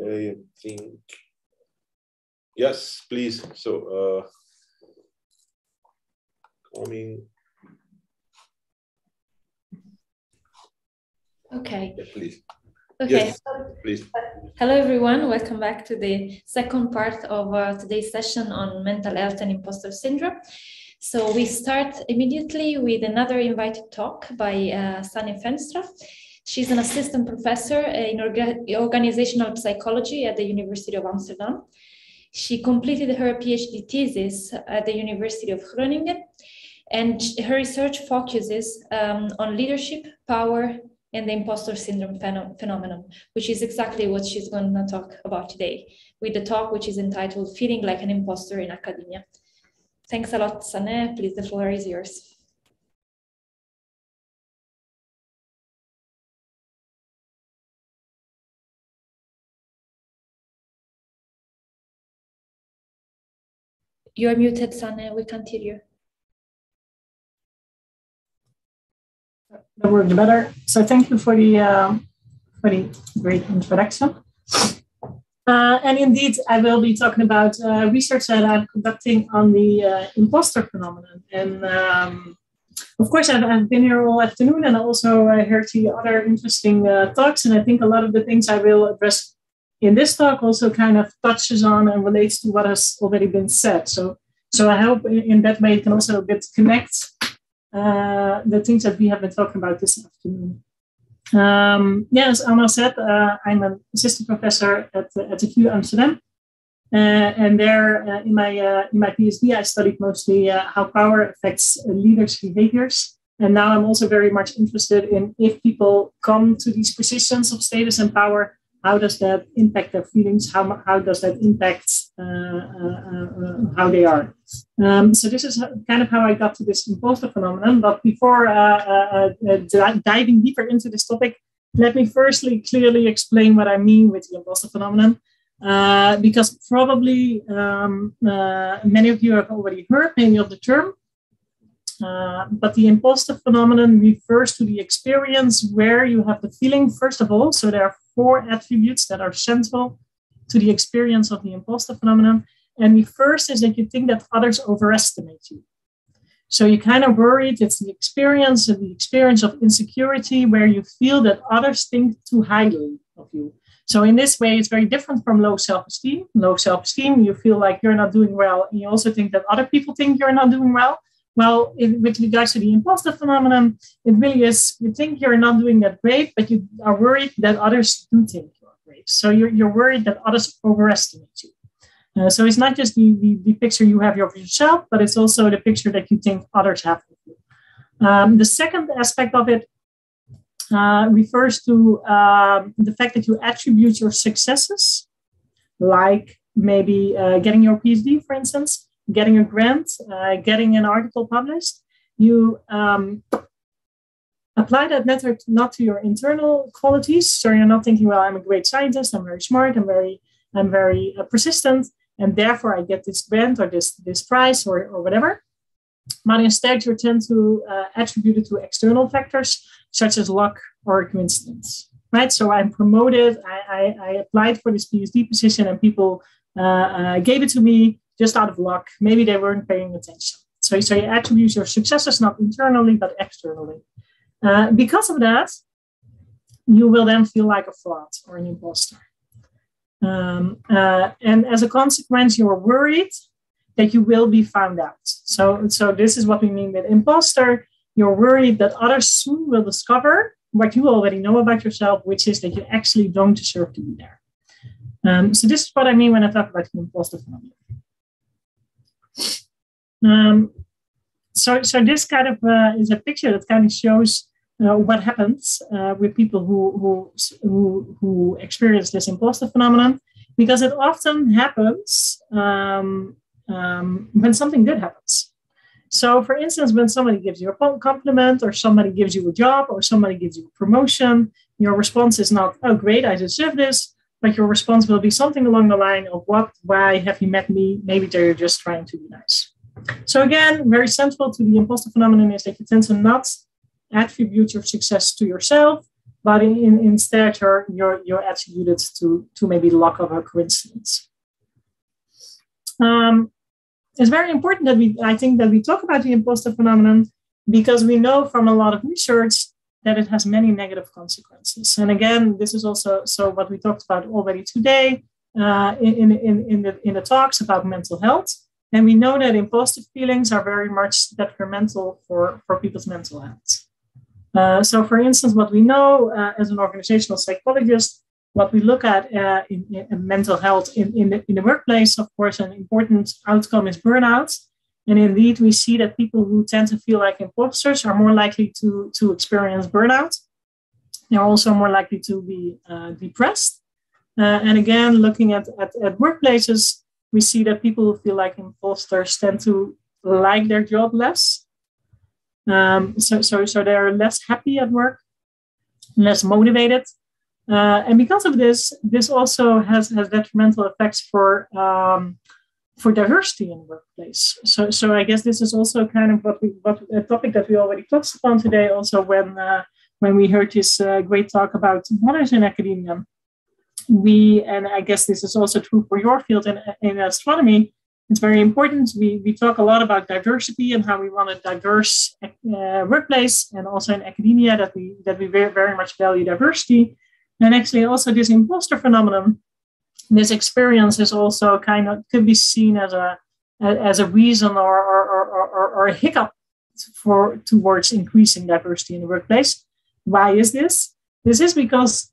I think, yes, please. So, coming. Okay. Yeah, please. Okay. Yes, please. Hello, everyone. Welcome back to the second part of today's session on mental health and imposter syndrome. So we start immediately with another invited talk by Sanne Venstra. She's an assistant professor in organizational psychology at the University of Amsterdam. She completed her PhD thesis at the University of Groningen, and her research focuses on leadership, power, and the imposter syndrome phenomenon, which is exactly what she's going to talk about today, with the talk which is entitled Feeling Like an Imposter in Academia. Thanks a lot, Sanne. Please, the floor is yours. You are muted, Sanne. We can't hear you. That works better. So thank you for the great introduction. And indeed, I will be talking about research that I'm conducting on the imposter phenomenon. And of course, I've been here all afternoon, and I also heard the other interesting talks. And I think a lot of the things I will address in this talk also kind of touches on and relates to what has already been said. So I hope in that way it can also a bit connect the things that we have been talking about this afternoon. As Anna said, I'm an assistant professor at the TU Amsterdam. And there in my PhD, I studied mostly how power affects leaders' behaviors. And now I'm also very much interested in if people come to these positions of status and power, how does that impact their feelings? How does that impact how they are? So this is kind of how I got to this imposter phenomenon. But before diving deeper into this topic, let me firstly clearly explain what I mean with the imposter phenomenon. Because probably many of you have already heard maybe of the term. But the imposter phenomenon refers to the experience where you have the feeling, first of all, so there are 4 attributes that are central to the experience of the imposter phenomenon. And the first is that you think that others overestimate you. So you're kind of worried. It's the experience of insecurity where you feel that others think too highly of you. So in this way, it's very different from low self-esteem. Low self-esteem, you feel like you're not doing well, and you also think that other people think you're not doing well. Well, with regards to the imposter phenomenon, it really is, you think you're not doing that great, but you are worried that others do think you're great. So you're worried that others overestimate you. So it's not just the picture you have of yourself, but it's also the picture that you think others have of you. The second aspect of it refers to the fact that you attribute your successes, like maybe getting your PhD, for instance, getting a grant, getting an article published. You apply that method not to your internal qualities. So you're not thinking, well, I'm a great scientist, I'm very smart, I'm very persistent, and therefore I get this grant or this prize or whatever. But instead, you tend to attribute it to external factors, such as luck or coincidence, right? So I'm promoted, I applied for this PhD position, and people gave it to me just out of luck. Maybe they weren't paying attention. So you attribute your successes not internally, but externally. Because of that, you will then feel like a fraud or an imposter. And as a consequence, you're worried that you will be found out. So this is what we mean with imposter. You're worried that others soon will discover what you already know about yourself, which is that you actually don't deserve to be there. So this is what I mean when I talk about the imposter phenomenon. So this kind of is a picture that kind of shows what happens with people who experience this imposter phenomenon, because it often happens when something good happens. So, for instance, when somebody gives you a compliment, or somebody gives you a job, or somebody gives you a promotion, your response is not, "Oh, great, I deserve this," but your response will be something along the line of, "Why have you met me? Maybe they're just trying to be nice." So again, very central to the imposter phenomenon is that you tend to not attribute your success to yourself, but instead you're attributed to maybe luck of a coincidence. It's very important that we talk about the imposter phenomenon, because we know from a lot of research that it has many negative consequences. And again, this is also what we talked about already today in the talks about mental health. And we know that imposter feelings are very much detrimental for people's mental health. So for instance, what we know as an organizational psychologist, what we look at in mental health in the workplace, of course, an important outcome is burnout. And indeed, we see that people who tend to feel like imposters are more likely to experience burnout. They're also more likely to be depressed. And again, looking at workplaces, we see that people who feel like imposters tend to like their job less. So they're less happy at work, less motivated. And because of this also has detrimental effects for diversity in the workplace. So I guess this is also kind of a topic that we already touched upon today. Also, when we heard this great talk about mothers in academia, and I guess this is also true for your field in astronomy. It's very important. We talk a lot about diversity and how we want a diverse workplace, and also in academia that we very, very much value diversity. And actually, also this imposter phenomenon, this experience is also could be seen as a reason or a hiccup towards increasing diversity in the workplace. Why is this? This is because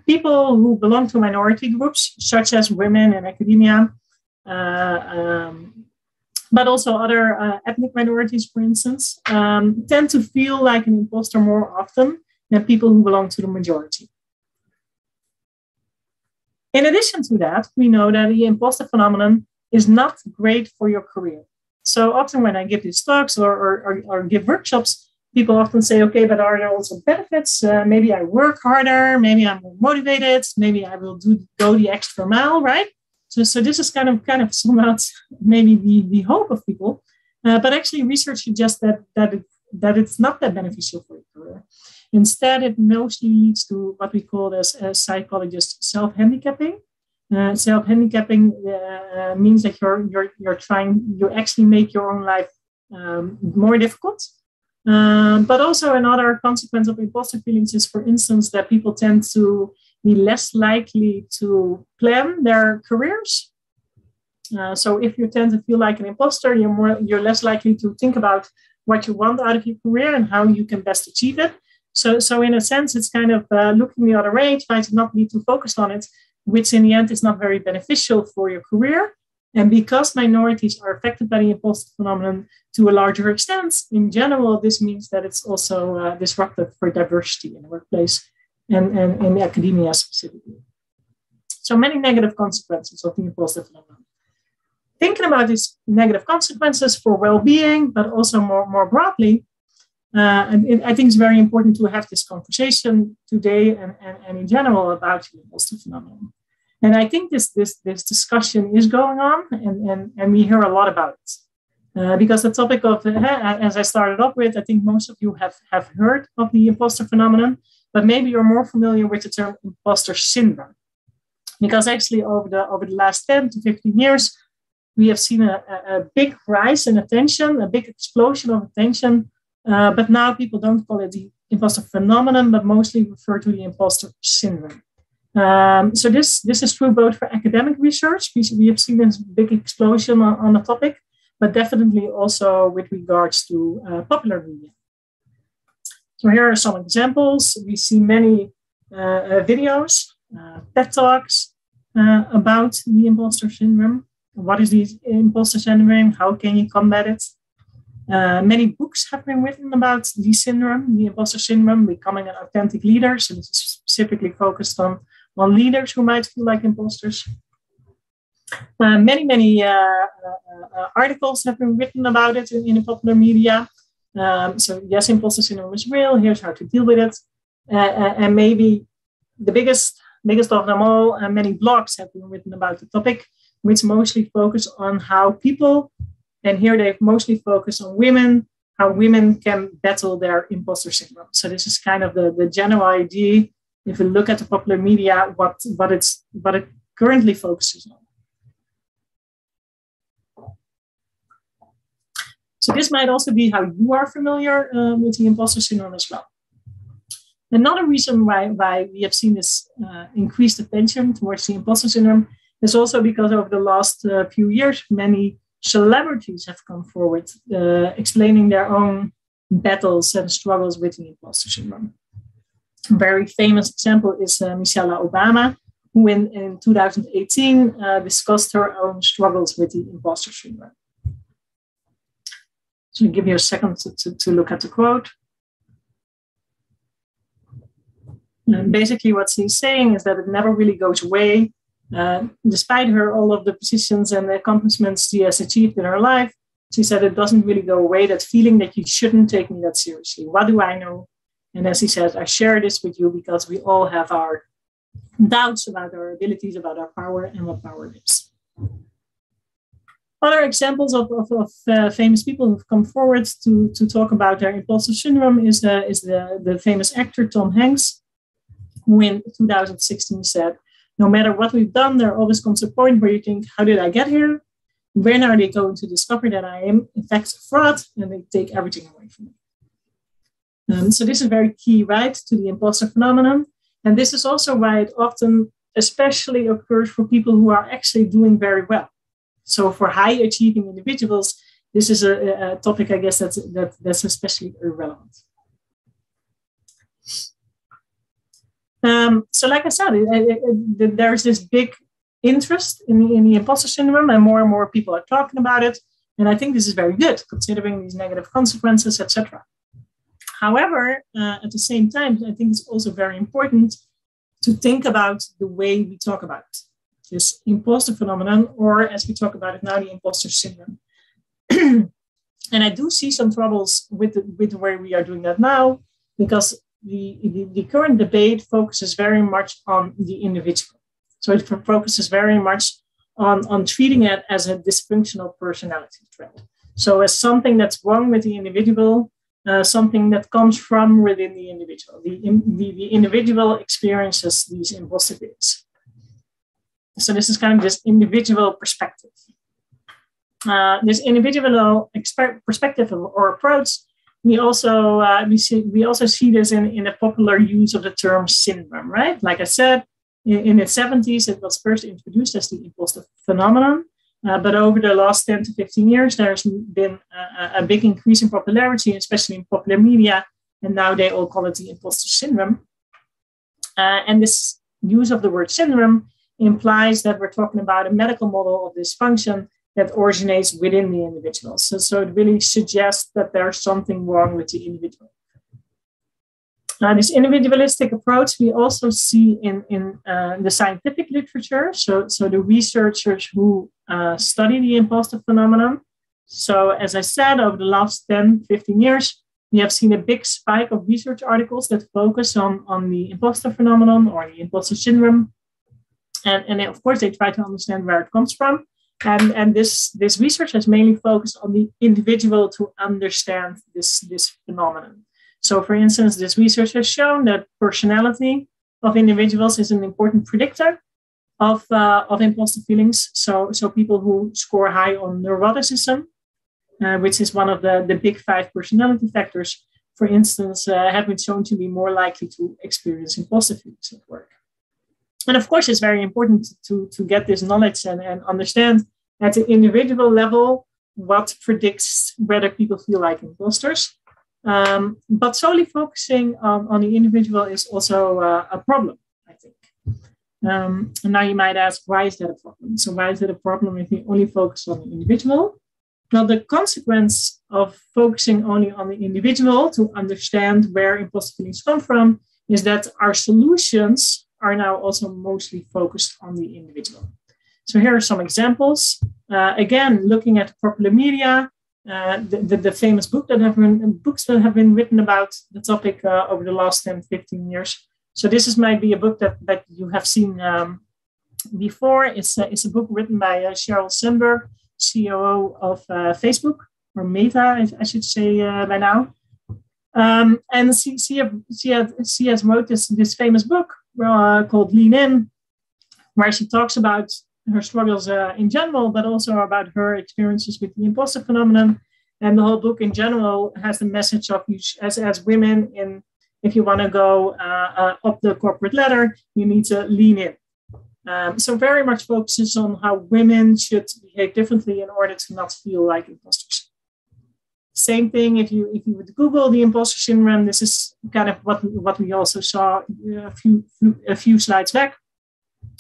people who belong to minority groups, such as women in academia, but also other ethnic minorities, for instance, tend to feel like an imposter more often than people who belong to the majority. In addition to that, we know that the imposter phenomenon is not great for your career. So often when I give these talks or give workshops, people often say, okay, but are there also benefits? Maybe I work harder, maybe I'm more motivated, maybe I will go the extra mile, right? So this is kind of somewhat maybe the hope of people. But actually research suggests that it's not that beneficial for your career. Instead, it mostly leads to what we call as psychologists self-handicapping. Self-handicapping means that you actually make your own life more difficult. But also another consequence of imposter feelings is, for instance, that people tend to be less likely to plan their careers. So if you tend to feel like an imposter, you're less likely to think about what you want out of your career and how you can best achieve it. So in a sense, it's kind of looking the other way, trying to not be too focused on it, which in the end is not very beneficial for your career. And because minorities are affected by the imposter phenomenon to a larger extent, in general, this means that it's also disruptive for diversity in the workplace and in academia specifically. So many negative consequences of the imposter phenomenon. Thinking about these negative consequences for well-being, but also more broadly, and I think it's very important to have this conversation today and in general about the imposter phenomenon. And I think this discussion is going on, and we hear a lot about it. Because the topic of, as I started off with, I think most of you have heard of the imposter phenomenon, but maybe you're more familiar with the term imposter syndrome. Because actually over the last 10 to 15 years, we have seen a big rise in attention, a big explosion of attention. But now people don't call it the imposter phenomenon, but mostly refer to the imposter syndrome. So this is true both for academic research. We have seen this big explosion on the topic, but definitely also with regards to popular media. So here are some examples. We see many videos, TED Talks about the imposter syndrome. What is the imposter syndrome? How can you combat it? Many books have been written about the syndrome, the imposter syndrome, becoming an authentic leader. So this is specifically focused on leaders who might feel like imposters. Many articles have been written about it in the popular media. So yes, imposter syndrome is real. Here's how to deal with it. And maybe the biggest of them all, many blogs have been written about the topic, which mostly focus on how people, and here they've mostly focused on women, how women can battle their imposter syndrome. So this is kind of the general idea. If you look at the popular media, what it currently focuses on. So this might also be how you are familiar with the imposter syndrome as well. Another reason why we have seen this increased attention towards the imposter syndrome is also because over the last few years, many celebrities have come forward explaining their own battles and struggles with the imposter syndrome. A very famous example is Michelle Obama, who in 2018 discussed her own struggles with the imposter syndrome. So I'll give you a second to look at the quote. And basically what she's saying is that it never really goes away. Despite all of the positions and the accomplishments she has achieved in her life, she said it doesn't really go away, that feeling that you shouldn't take me that seriously. What do I know? And as he says, I share this with you because we all have our doubts about our abilities, about our power, and what power is. Other examples of famous people who've come forward to talk about their imposter syndrome is the famous actor Tom Hanks, who in 2016 said, no matter what we've done, there always comes a point where you think, how did I get here? When are they going to discover that I am, in fact, a fraud, and they take everything away from me? So this is very key, right, to the imposter phenomenon. And this is also why it often especially occurs for people who are actually doing very well. So for high achieving individuals, this is a topic, I guess, that's especially relevant. So like I said, there's this big interest in the imposter syndrome, and more people are talking about it. And I think this is very good, considering these negative consequences, etc. However, at the same time, I think it's also very important to think about the way we talk about it. This imposter phenomenon, or as we talk about it now, the imposter syndrome. And I do see some troubles with the way we are doing that now, because the current debate focuses very much on the individual. So it focuses very much on treating it as a dysfunctional personality trait. So as something that's wrong with the individual, something that comes from within the individual. The individual experiences these imposter feelings. So this is kind of this individual perspective. This individual perspective or approach, we also see this in the popular use of the term syndrome, right? Like I said, in the 70s, it was first introduced as the imposter phenomenon. But over the last 10 to 15 years, there's been a big increase in popularity, especially in popular media. And now they all call it the imposter syndrome. And this use of the word syndrome implies that we're talking about a medical model of dysfunction that originates within the individual. So it really suggests that there's something wrong with the individual. This individualistic approach we also see in the scientific literature. So the researchers who study the imposter phenomenon. So as I said, over the last 10, 15 years, we have seen a big spike of research articles that focus on the imposter phenomenon or the imposter syndrome. And of course, they try to understand where it comes from. And this research has mainly focused on the individual to understand this phenomenon. So for instance, this research has shown that personality of individuals is an important predictor of imposter feelings. So people who score high on neuroticism, which is one of the big 5 personality factors, for instance, have been shown to be more likely to experience imposter feelings at work. And of course, it's very important to get this knowledge and understand at the individual level what predicts whether people feel like imposters. But solely focusing on the individual is also a problem, I think. And now you might ask, why is that a problem? So why is it a problem if we only focus on the individual? Well, the consequence of focusing only on the individual to understand where imposter feelings come from is that our solutions are now also mostly focused on the individual. So here are some examples. Again, looking at popular media, the famous books that have been written about the topic over the last 10, 15 years. So this might be a book that you have seen before. It's a book written by Sheryl Sandberg, COO of Facebook. or Meta, I should say by now. And she has wrote this famous book called Lean In, where she talks about her struggles in general, but also about her experiences with the imposter phenomenon. And the whole book in general has the message of you as women, if you want to go up the corporate ladder, you need to lean in. So very much focuses on how women should behave differently in order to not feel like imposters. Same thing if you would Google the imposter syndrome. This is kind of what we also saw a few slides back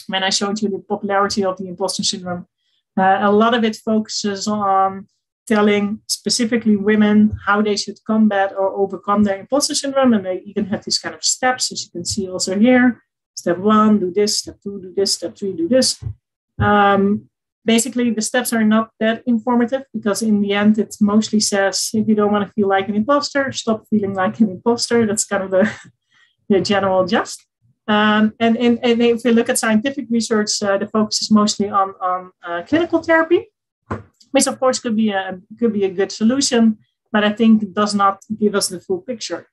when I showed you the popularity of the imposter syndrome. A lot of it focuses on telling specifically women how they should combat or overcome their imposter syndrome, and they even have these kind of steps, as you can see also here. Step 1, do this. Step 2, do this. Step 3, do this. Basically, the steps are not that informative because in the end, it mostly says, if you don't want to feel like an imposter, stop feeling like an imposter. That's kind of the general gist. And if you look at scientific research, the focus is mostly on clinical therapy, which of course could be a good solution, but I think it does not give us the full picture.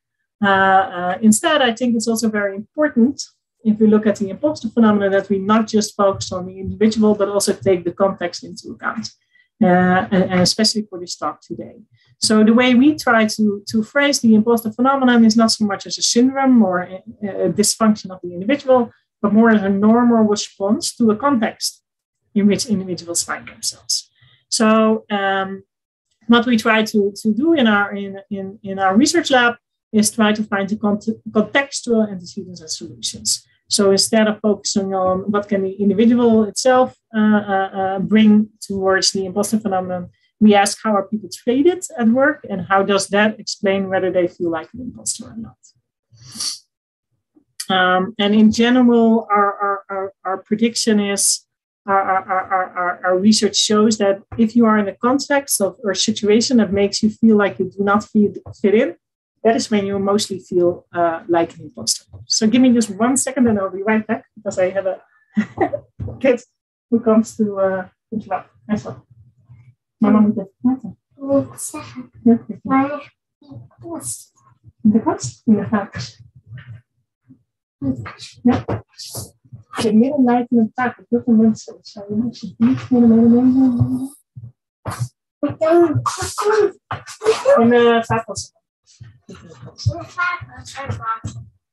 Instead, I think it's also very important, if we look at the imposter phenomenon, that we not just focus on the individual, but also take the context into account, and especially for this talk today. So the way we try to phrase the imposter phenomenon is not so much as a syndrome or a dysfunction of the individual, but more as a normal response to a context in which individuals find themselves. So what we try to do in our research lab is try to find the contextual antecedents and solutions. So instead of focusing on what can the individual itself bring towards the imposter phenomenon, we ask how are people treated at work and how does that explain whether they feel like an imposter or not. And in general, our prediction is, our research shows that if you are in a context or situation that makes you feel like you do not fit in, that is when you mostly feel like an imposter. So give me just 1 second and I'll be right back because I have a kid who comes to interrupt. Mama moet even praten. Wil ik zeggen. Ja. Maar die post. De kast? Ja, graag. Ja. De middenlijst in een taak op heel veel mensen. Dat zou je alsjeblieft midden. En vaatwas.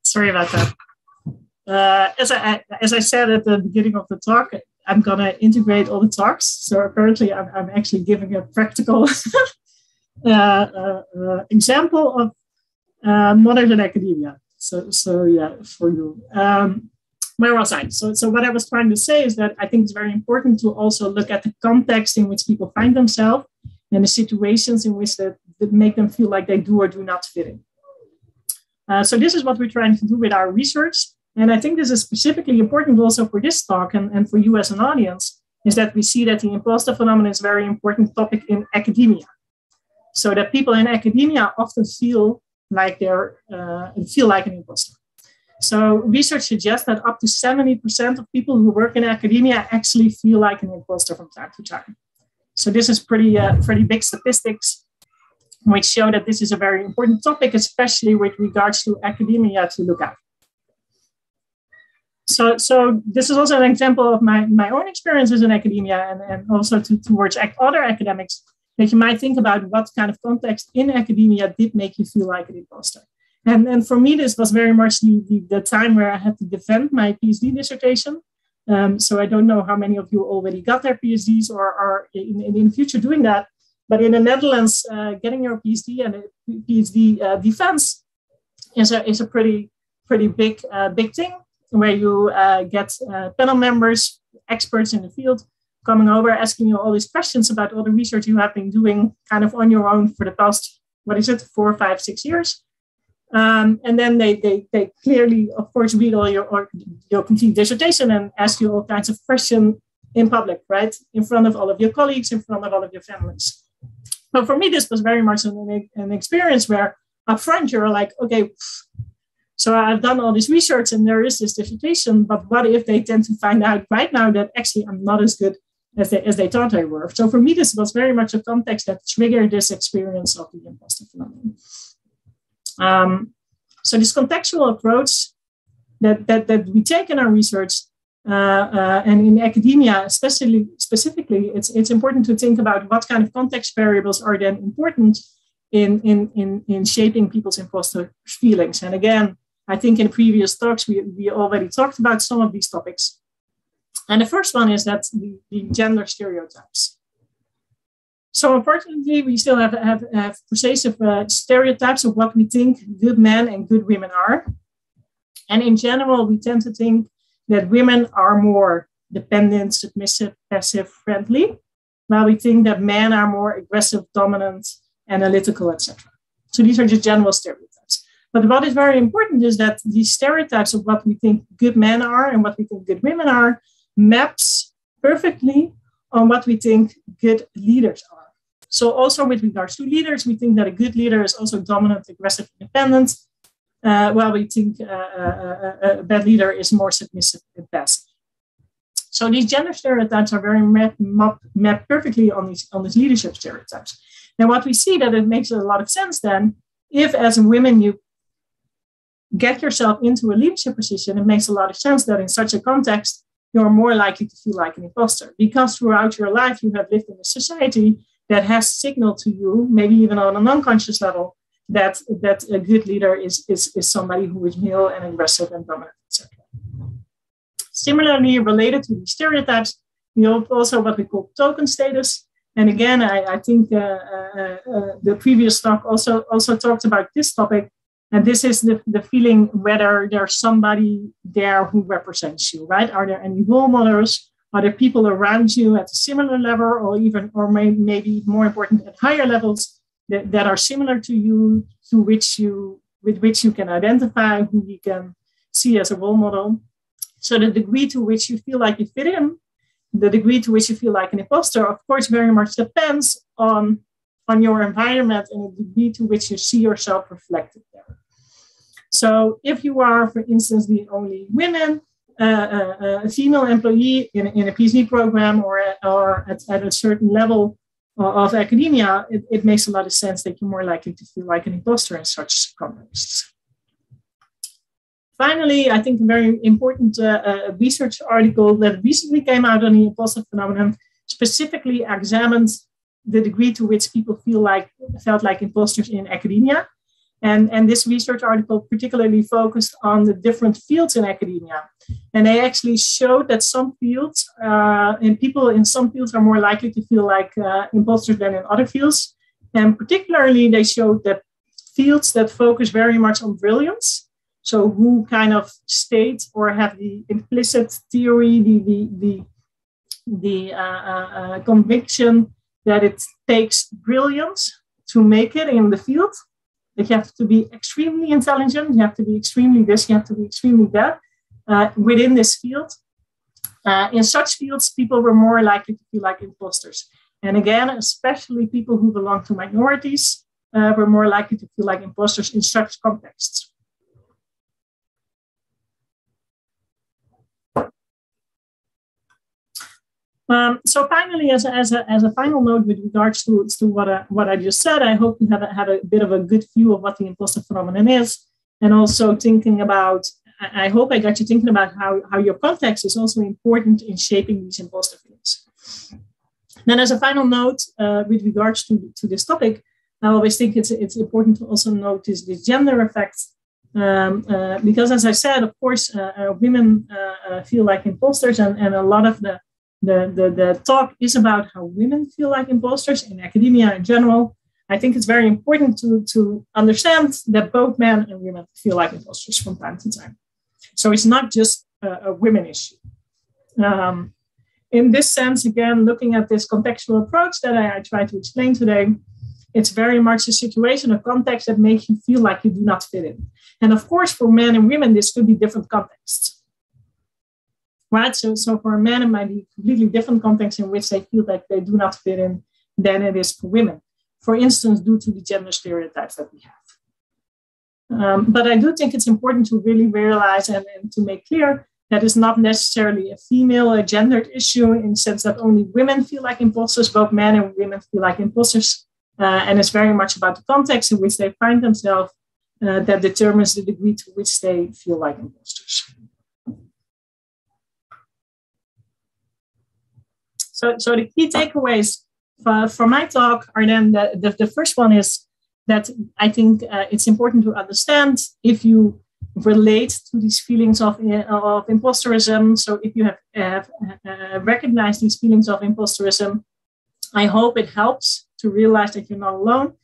Sorry about that. As I said at the beginning of the talk, I'm going to integrate all the talks. So currently I'm actually giving a practical example of modern academia. So yeah, for you. Where was I? So what I was trying to say is that I think it's very important to also look at the context in which people find themselves and the situations in which that make them feel like they do or do not fit in. So this is what we're trying to do with our research. And I think this is specifically important also for this talk and for you as an audience, is that we see that the imposter phenomenon is a very important topic in academia. So that people in academia often feel like feel like an imposter. So research suggests that up to 70% of people who work in academia actually feel like an imposter from time to time. So this is pretty big statistics, which show that this is a very important topic, especially with regards to academia to look at. So this is also an example of my own experiences in academia and also towards other academics, that you might think about what kind of context in academia did make you feel like an imposter. And for me, this was very much the time where I had to defend my PhD dissertation. So I don't know how many of you already got their PhDs or are in the future doing that. But in the Netherlands, getting your PhD and a PhD defense is a pretty big thing, where you get panel members, experts in the field, coming over, asking you all these questions about all the research you have been doing kind of on your own for the past, 4, 5, 6 years. And then they clearly, of course, read all your complete dissertation and ask you all kinds of questions in public, right? In front of all of your colleagues, in front of all of your families. But for me, this was very much an experience where up front you're like, okay, so I've done all this research and there is this dissertation, but what if they tend to find out right now that actually I'm not as good as they thought they were. So for me, this was very much a context that triggered this experience of the imposter phenomenon. So this contextual approach that we take in our research and in academia, specifically, it's important to think about what kind of context variables are then important in shaping people's imposter feelings. And again, I think in previous talks, we already talked about some of these topics. And the first one is that the gender stereotypes. So unfortunately, we still have pervasive stereotypes of what we think good men and good women are. And in general, we tend to think that women are more dependent, submissive, passive, friendly, while we think that men are more aggressive, dominant, analytical, etc. So these are just general stereotypes. But what is very important is that these stereotypes of what we think good men are and what we think good women are maps perfectly on what we think good leaders are. So also with regards to leaders, we think that a good leader is also dominant, aggressive, independent, while we think a bad leader is more submissive and passive. So these gender stereotypes are very mapped perfectly on these leadership stereotypes. Now what we see that it makes a lot of sense then, if as a woman you get yourself into a leadership position, it makes a lot of sense that in such a context, you're more likely to feel like an imposter, because throughout your life, you have lived in a society that has signaled to you, maybe even on an unconscious level, that a good leader is somebody who is male and aggressive and dominant, etc. Similarly, related to these stereotypes, we have also what we call token status. And again, I think the previous talk also talked about this topic. And this is the feeling whether there's somebody there who represents you, right? Are there any role models? Are there people around you at a similar level, or maybe more important, at higher levels that are similar to you, with which you can identify, who you can see as a role model? So the degree to which you feel like you fit in, the degree to which you feel like an imposter, of course, very much depends on your environment and the degree to which you see yourself reflected there. So if you are, for instance, the only women, a female employee in a PhD program or at a certain level of academia, it makes a lot of sense that you're more likely to feel like an imposter in such contexts. Finally, I think a very important research article that recently came out on the imposter phenomenon specifically examined the degree to which people felt like imposters in academia. And this research article particularly focused on the different fields in academia. And they actually showed that some fields, and people in some fields are more likely to feel like imposters than in other fields. And particularly, they showed that fields that focus very much on brilliance, so who kind of state or have the implicit theory, the conviction that it takes brilliance to make it in the field, that you have to be extremely intelligent, you have to be extremely this, you have to be extremely that within this field. In such fields, people were more likely to feel like imposters. And again, especially people who belong to minorities were more likely to feel like imposters in such contexts. So finally, as a final note with regards to what I just said, I hope you have a bit of a good view of what the imposter phenomenon is, and also thinking about, I hope I got you thinking about how your context is also important in shaping these imposter feelings. Then as a final note with regards to this topic, I always think it's important to also notice the gender effect, because as I said, of course, women feel like imposters, and a lot of the talk is about how women feel like imposters in academia in general. I think it's very important to understand that both men and women feel like imposters from time to time. So it's not just a women issue. In this sense, again, looking at this contextual approach that I try to explain today, it's very much a situation, a context that makes you feel like you do not fit in. And of course, for men and women, this could be different contexts. Right? So for a man, it might be a completely different context in which they feel like they do not fit in than it is for women. For instance, due to the gender stereotypes that we have. But I do think it's important to really realize and to make clear that is not necessarily a female or gendered issue in the sense that only women feel like imposters, both men and women feel like imposters. And it's very much about the context in which they find themselves that determines the degree to which they feel like imposters. So the key takeaways for my talk are then the first one is that I think it's important to understand if you relate to these feelings of imposterism. So if you have recognized these feelings of imposterism, I hope it helps to realize that you're not alone.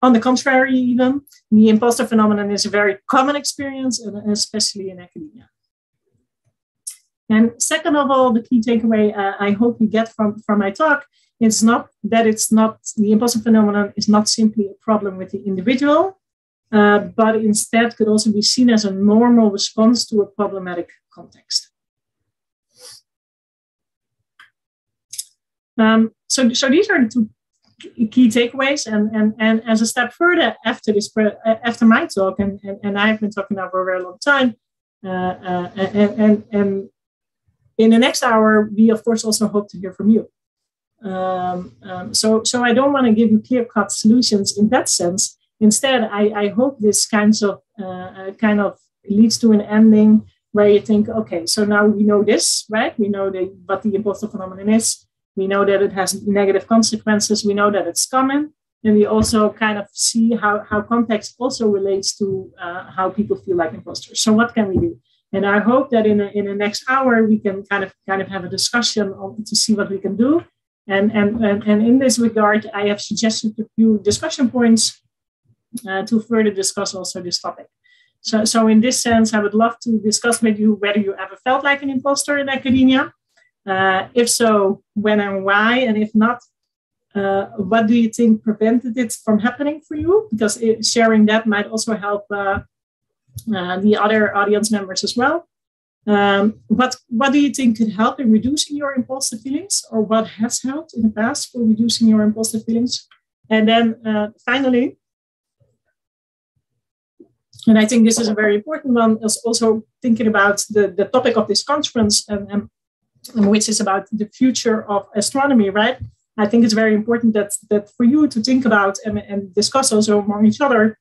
On the contrary, even, the imposter phenomenon is a very common experience, and especially in academia. And second of all, the key takeaway I hope you get from my talk is the imposter phenomenon is not simply a problem with the individual, but instead could also be seen as a normal response to a problematic context. So these are the two key takeaways, and as a step further after my talk, and I've been talking now for a very long time, and in the next hour, we of course also hope to hear from you. So I don't want to give you clear-cut solutions in that sense. Instead, I hope this kind of leads to an ending where you think, okay, so now we know this, right? We know what the imposter phenomenon is. We know that it has negative consequences. We know that it's common. And we also kind of see how context also relates to how people feel like imposters. So what can we do? And I hope that in the next hour, we can kind of have a discussion to see what we can do. And in this regard, I have suggested a few discussion points to further discuss also this topic. So in this sense, I would love to discuss with you whether you ever felt like an imposter in academia. If so, when and why? And if not, what do you think prevented it from happening for you? Because sharing that might also help the other audience members as well. What do you think could help in reducing your impulsive feelings, or what has helped in the past for reducing your impulsive feelings? And then finally, and I think this is a very important one, is also thinking about the topic of this conference, and which is about the future of astronomy, right? I think it's very important that for you to think about and discuss also among each other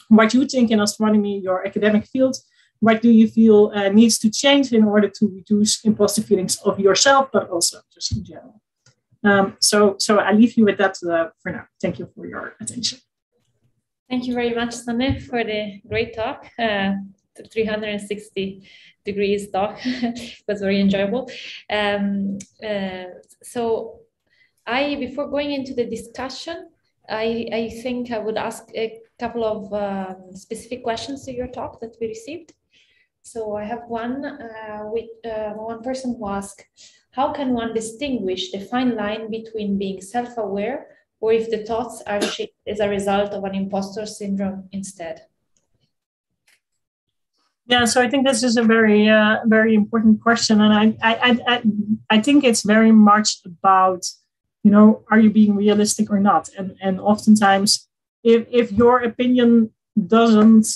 what you think in astronomy, your academic field. What do you feel needs to change in order to reduce imposter feelings of yourself, but also just in general? So I leave you with that for now. Thank you for your attention. Thank you very much, Sanne, for the great talk. 360 degrees talk. It was very enjoyable. So before going into the discussion, I think I would ask a couple of specific questions to your talk that we received. So I have one with one person who asked, how can one distinguish the fine line between being self-aware or if the thoughts are shaped as a result of an imposter syndrome instead? Yeah, so I think this is a very, very important question. And I think it's very much about, are you being realistic or not? And oftentimes, if your opinion doesn't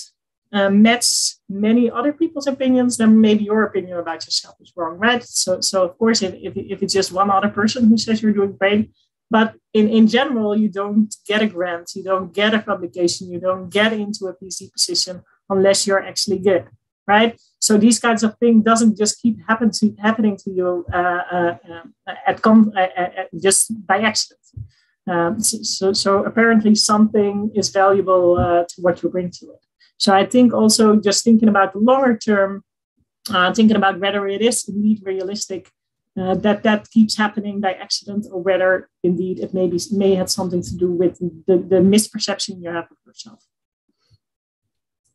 match many other people's opinions, then maybe your opinion about yourself is wrong, right? So of course, if it's just one other person who says you're doing great, but in general, you don't get a grant, you don't get a publication, you don't get into a PC position unless you're actually good, right? So these kinds of things doesn't just keep happening to you just by accident. So apparently something is valuable to what you bring to it. So I think also just thinking about the longer term, thinking about whether it is indeed realistic, that keeps happening by accident, or whether indeed it may have something to do with the misperception you have of yourself.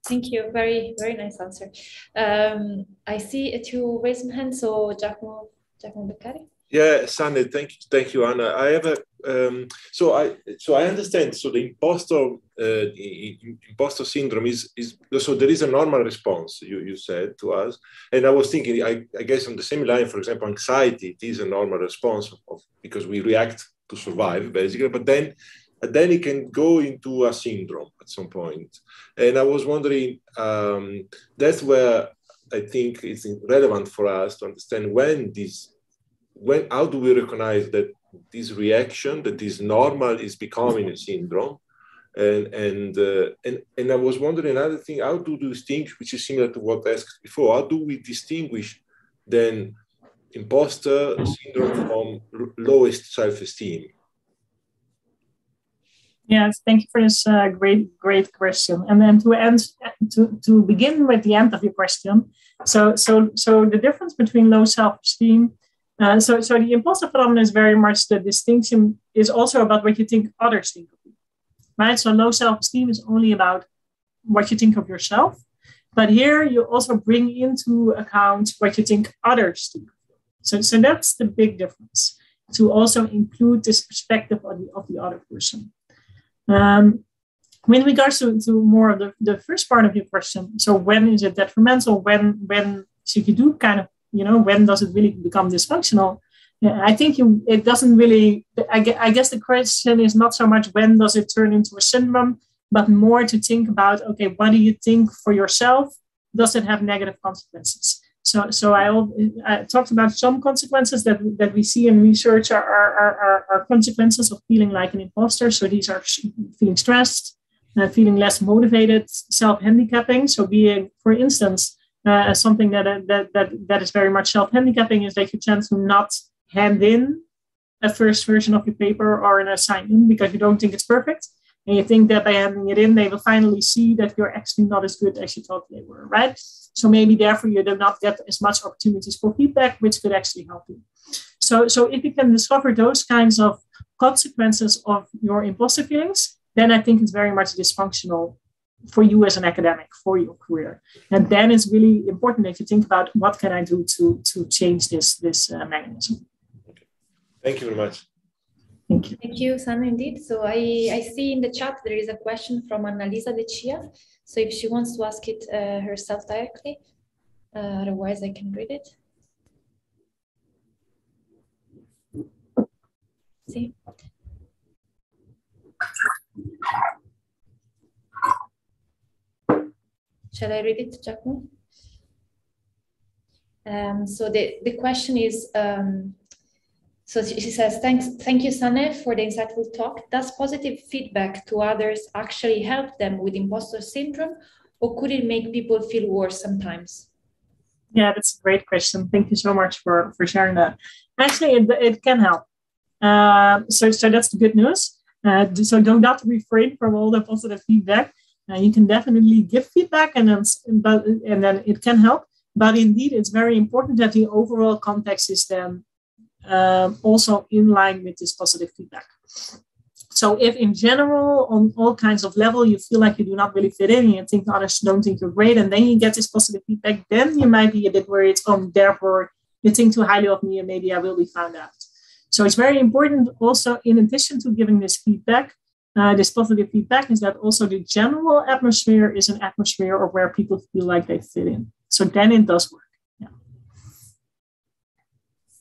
Thank you. Very, very nice answer. I see two raised hands. So Giacomo Beccari. Yeah, Sanne, thank you, Anna. I have a so I understand. So the imposter syndrome is so there is a normal response you said to us, and I was thinking I guess on the same line, for example, anxiety, it is a normal response because we react to survive basically, but then it can go into a syndrome at some point. And I was wondering, that's where I think it's relevant for us to understand how do we recognize that this reaction, that is normal, is becoming a syndrome. And I was wondering another thing, how do you distinguish, which is similar to what I asked before, how do we distinguish then imposter syndrome from lowest self-esteem? Yes, thank you for this great question. And then to begin with the end of your question, so the difference between low self-esteem, so the imposter phenomenon is very much the distinction is also about what you think others think of you, right? So low self-esteem is only about what you think of yourself, but here you also bring into account what you think others think. So that's the big difference, to also include this perspective of the other person. With regards to more of the first part of your question, so when is it detrimental? When should you do kind of, when does it really become dysfunctional? I think it doesn't really, I guess the question is not so much when does it turn into a syndrome, but more to think about, okay, what do you think for yourself? Does it have negative consequences? So I talked about some consequences that we see in research are consequences of feeling like an imposter. So these are feeling stressed, feeling less motivated, self-handicapping. So being, for instance, something that is very much self-handicapping is that you tend to not hand in a first version of your paper or an assignment because you don't think it's perfect. And you think that by handing it in, they will finally see that you're actually not as good as you thought they were, right? So maybe therefore you do not get as much opportunities for feedback, which could actually help you. So if you can discover those kinds of consequences of your imposter feelings, then I think it's very much dysfunctional for you as an academic, for your career. And then it's really important that you think about what can I do to change this mechanism. Thank you very much. Thank you. Thank you, Sana, indeed. So I see in the chat there is a question from Annalisa De Chia. So if she wants to ask it herself directly, otherwise I can read it. See. Shall I read it, Giacomo? So the question is, so she says, thank you, Sane, for the insightful talk. Does positive feedback to others actually help them with imposter syndrome, or could it make people feel worse sometimes? Yeah, that's a great question. Thank you so much for sharing that. Actually, it can help. So that's the good news. So do not refrain from all the positive feedback. You can definitely give feedback, and then it can help. But indeed, it's very important that the overall context is then also in line with this positive feedback. So if in general, on all kinds of level, you feel like you do not really fit in, and you think others don't think you're great, and then you get this positive feedback, then you might be a bit worried, therefore you think too highly of me and maybe I will be found out. So it's very important also, in addition to giving this feedback, this positive feedback, is that also the general atmosphere is an atmosphere of where people feel like they fit in. So then it does work. Yeah.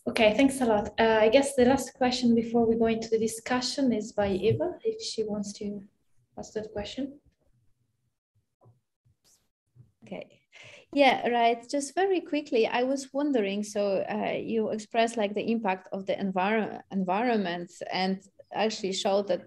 Okay, thanks a lot. I guess the last question before we go into the discussion is by Eva, if she wants to ask that question. Okay. Yeah, right. Just very quickly, I was wondering, so you expressed like the impact of the environment and actually showed that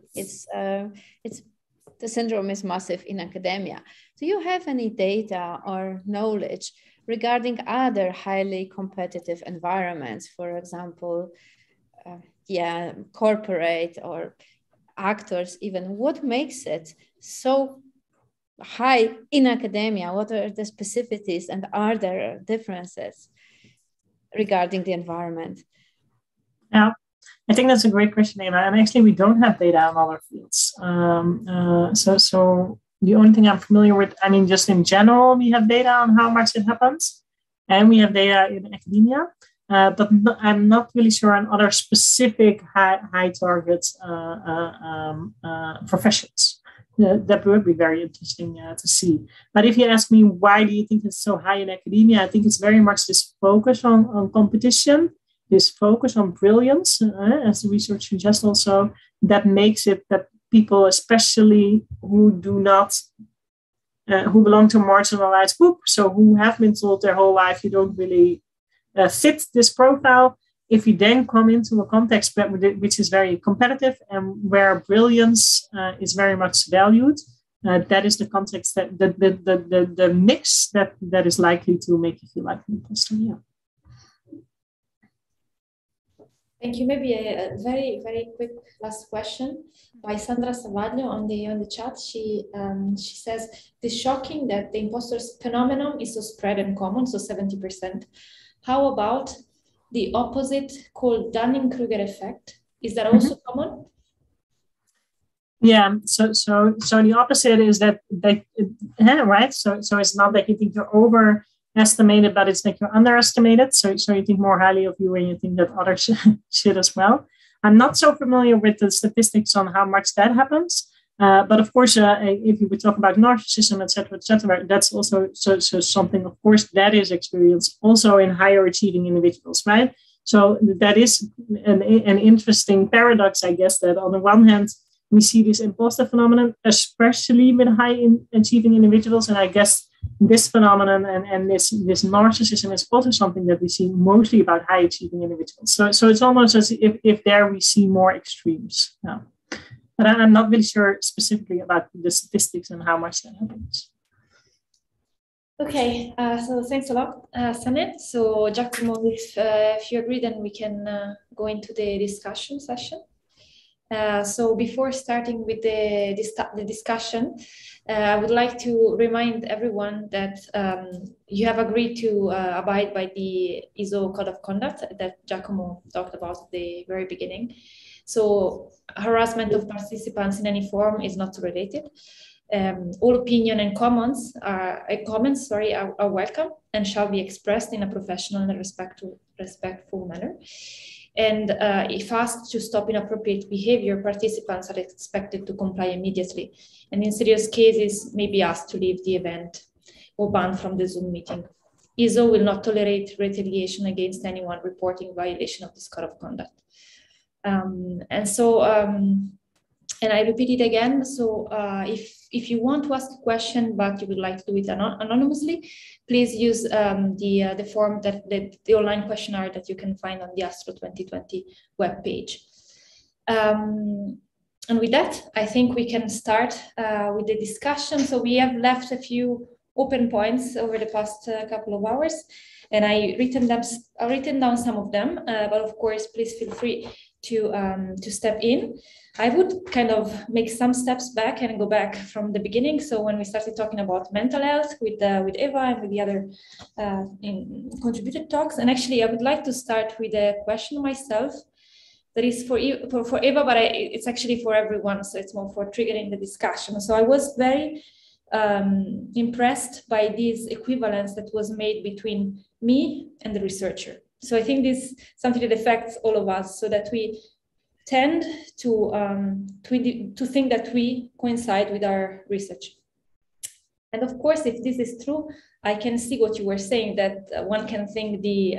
the syndrome is massive in academia. Do you have any data or knowledge regarding other highly competitive environments, for example, corporate or actors even? What makes it so high in academia? What are the specificities, and are there differences regarding the environment? Yeah, I think that's a great question, Eva. And actually, we don't have data on other fields. So the only thing I'm familiar with, I mean, just in general, we have data on how much it happens, and we have data in academia. But I'm not really sure on other specific high target professions. That would be very interesting to see. But if you ask me, why do you think it's so high in academia? I think it's very much this focus on competition, this focus on brilliance, as the research suggests also, that makes it that people, especially who do not who belong to a marginalized group, so who have been told their whole life you don't really fit this profile. If you then come into a context which is very competitive and where brilliance is very much valued, that is the context that the mix that is likely to make you feel like an imposter. Yeah. Thank you. Maybe a very, very quick last question by Sandra Savaglio on the chat. She says, it is shocking that the imposter phenomenon is so spread and common, so 70%. How about the opposite called Dunningkruger effect? Is that also common? Yeah, so the opposite is that right. So it's not that you think you're overestimated, but it's like you're underestimated. So you think more highly of you and you think that others should as well. I'm not so familiar with the statistics on how much that happens. But of course, if you would talk about narcissism, et cetera, that's also so something, of course, that is experienced also in higher achieving individuals, right? So that is an interesting paradox, I guess, that on the one hand, we see this imposter phenomenon, especially with high achieving individuals. And I guess this phenomenon and this narcissism is also something that we see mostly about high achieving individuals. So it's almost as if there we see more extremes. Yeah. But I'm not really sure specifically about the statistics and how much that happens. Okay, so thanks a lot, Sanet. So Giacomo, if you agree, then we can go into the discussion session. So before starting with the discussion, I would like to remind everyone that you have agreed to abide by the ISO code of conduct that Giacomo talked about at the very beginning. So harassment of participants in any form is not related. All opinion and comments are welcome and shall be expressed in a professional and respectful manner. And if asked to stop inappropriate behavior, participants are expected to comply immediately. And in serious cases, may be asked to leave the event or banned from the Zoom meeting. ISO will not tolerate retaliation against anyone reporting violation of this code of conduct. And I repeat it again. So if you want to ask a question, but you would like to do it anonymously, please use the form the online questionnaire that you can find on the ASTRO2022 webpage. And with that, I think we can start with the discussion. So we have left a few open points over the past couple of hours, and I've written down some of them. But of course, please feel free to step in. I would kind of make some steps back and go back from the beginning. So when we started talking about mental health with Eva and with the other contributed talks, and actually I would like to start with a question myself that is for Eva, but it's actually for everyone. So it's more for triggering the discussion. So I was very impressed by this equivalence that was made between me and the researcher. So I think this is something that affects all of us, so that we tend to think that we coincide with our research. And of course, if this is true, I can see what you were saying, that one can think the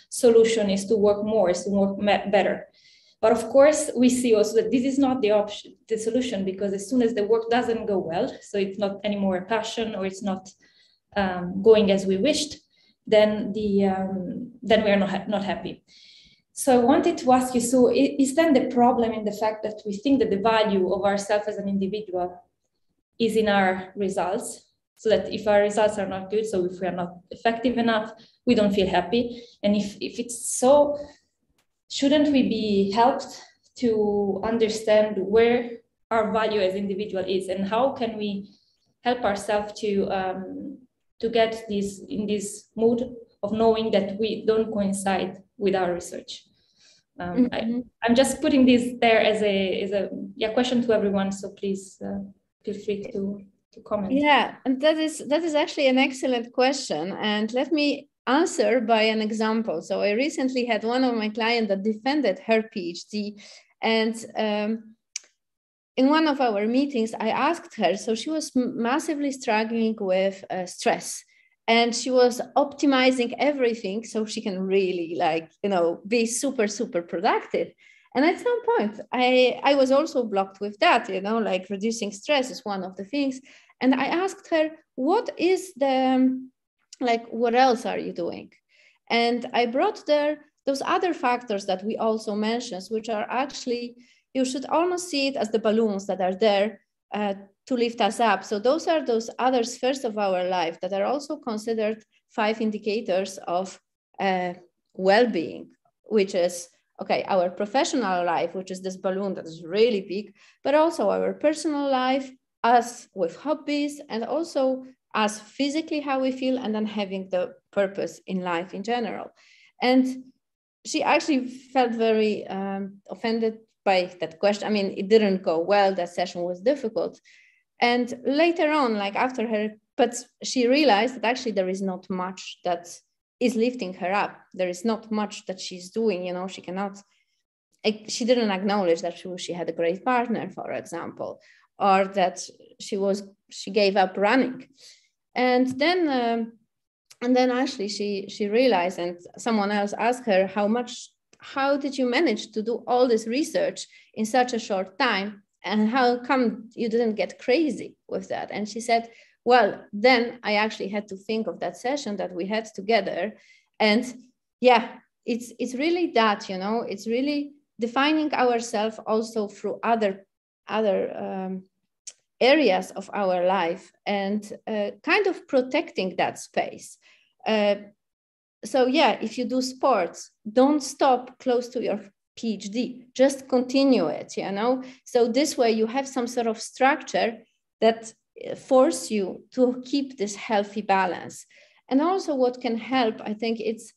solution is to work more, is to work better. But of course, we see also that this is not the solution, because as soon as the work doesn't go well, so it's not anymore a passion, or it's not going as we wished, then we are not happy. So I wanted to ask you, so is then the problem in the fact that we think that the value of ourselves as an individual is in our results? So that if our results are not good, so if we are not effective enough, we don't feel happy. And if it's so, shouldn't we be helped to understand where our value as individual is, and how can we help ourselves to get in this mood of knowing that we don't coincide with our research? I'm just putting this there as a question to everyone. So please feel free to comment. Yeah, and that is actually an excellent question. And let me answer by an example. So I recently had one of my clients that defended her PhD, and in one of our meetings, I asked her, so she was massively struggling with stress. And she was optimizing everything so she can really be super, super productive. And at some point, I was also blocked with that, reducing stress is one of the things. And I asked her, what is the, like, what else are you doing? And I brought there those other factors that we also mentioned, which are actually, you should almost see it as the balloons that are there to lift us up. So those are those other spheres of our life that are also considered 5 indicators of well-being, which is, okay, our professional life, which is this balloon that is really big, but also our personal life, us with hobbies, and also us physically, how we feel, and then having the purpose in life in general. And she actually felt very offended by that question. I mean, it didn't go well, that session was difficult. And later on, like after her, but she realized that actually there is not much that is lifting her up. There is not much that she's doing, you know, she cannot, she didn't acknowledge that she had a great partner, for example, or that she gave up running. And then actually she realized, and someone else asked her, how did you manage to do all this research in such a short time? And how come you didn't get crazy with that? And she said, well, then I actually had to think of that session that we had together. And yeah, it's really that, you know, it's really defining ourselves also through other areas of our life, and kind of protecting that space. So yeah, if you do sports, don't stop close to your PhD, just continue it, you know? So this way you have some sort of structure that force you to keep this healthy balance. And also what can help, I think it's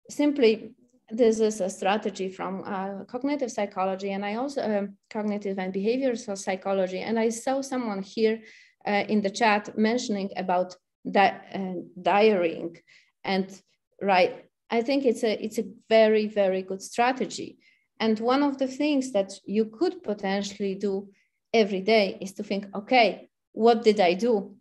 simply, this is a strategy from cognitive psychology, and I also cognitive and behavioral psychology. And I saw someone here in the chat mentioning about diarying, and right, I think it's a very, very good strategy. And one of the things that you could potentially do every day is to think, okay, what did I do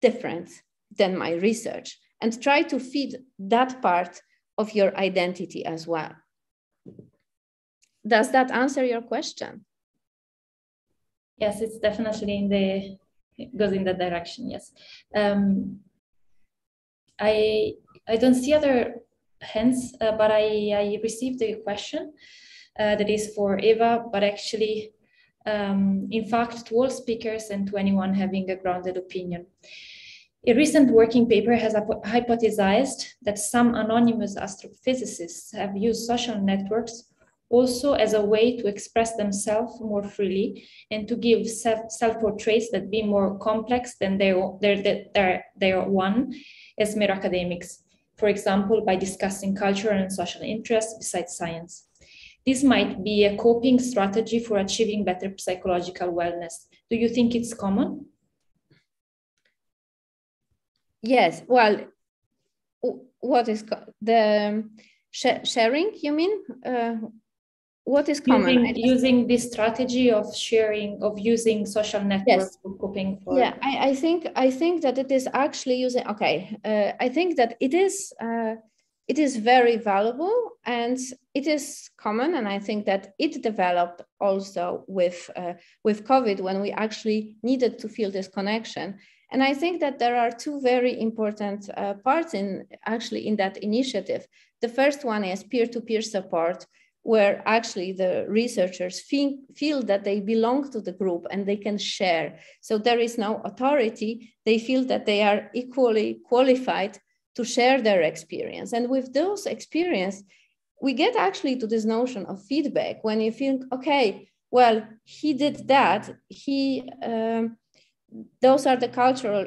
different than my research? And try to feed that part of your identity as well. Does that answer your question? Yes, it's definitely goes in that direction, yes. I don't see other hands, but I received a question that is for Eva, but actually, in fact, to all speakers and to anyone having a grounded opinion. A recent working paper has hypothesized that some anonymous astrophysicists have used social networks also as a way to express themselves more freely and to give self-portraits that be more complex than their one as mere academics, for example, by discussing cultural and social interests besides science. This might be a coping strategy for achieving better psychological wellness. Do you think it's common? Yes, well, what is the sharing, you mean? What is common? Using this strategy of sharing, of using social networks, yes, for coping. Yeah, I think that it is actually using, okay, I think that it is very valuable and it is common. And I think that it developed also with COVID, when we actually needed to feel this connection. And I think that there are two very important parts in that initiative. The first one is peer-to-peer support, where actually the researchers feel that they belong to the group and they can share. So there is no authority. They feel that they are equally qualified to share their experience. And with those experience, we get actually to this notion of feedback, when you think, okay, well, he did that, those are the cultural,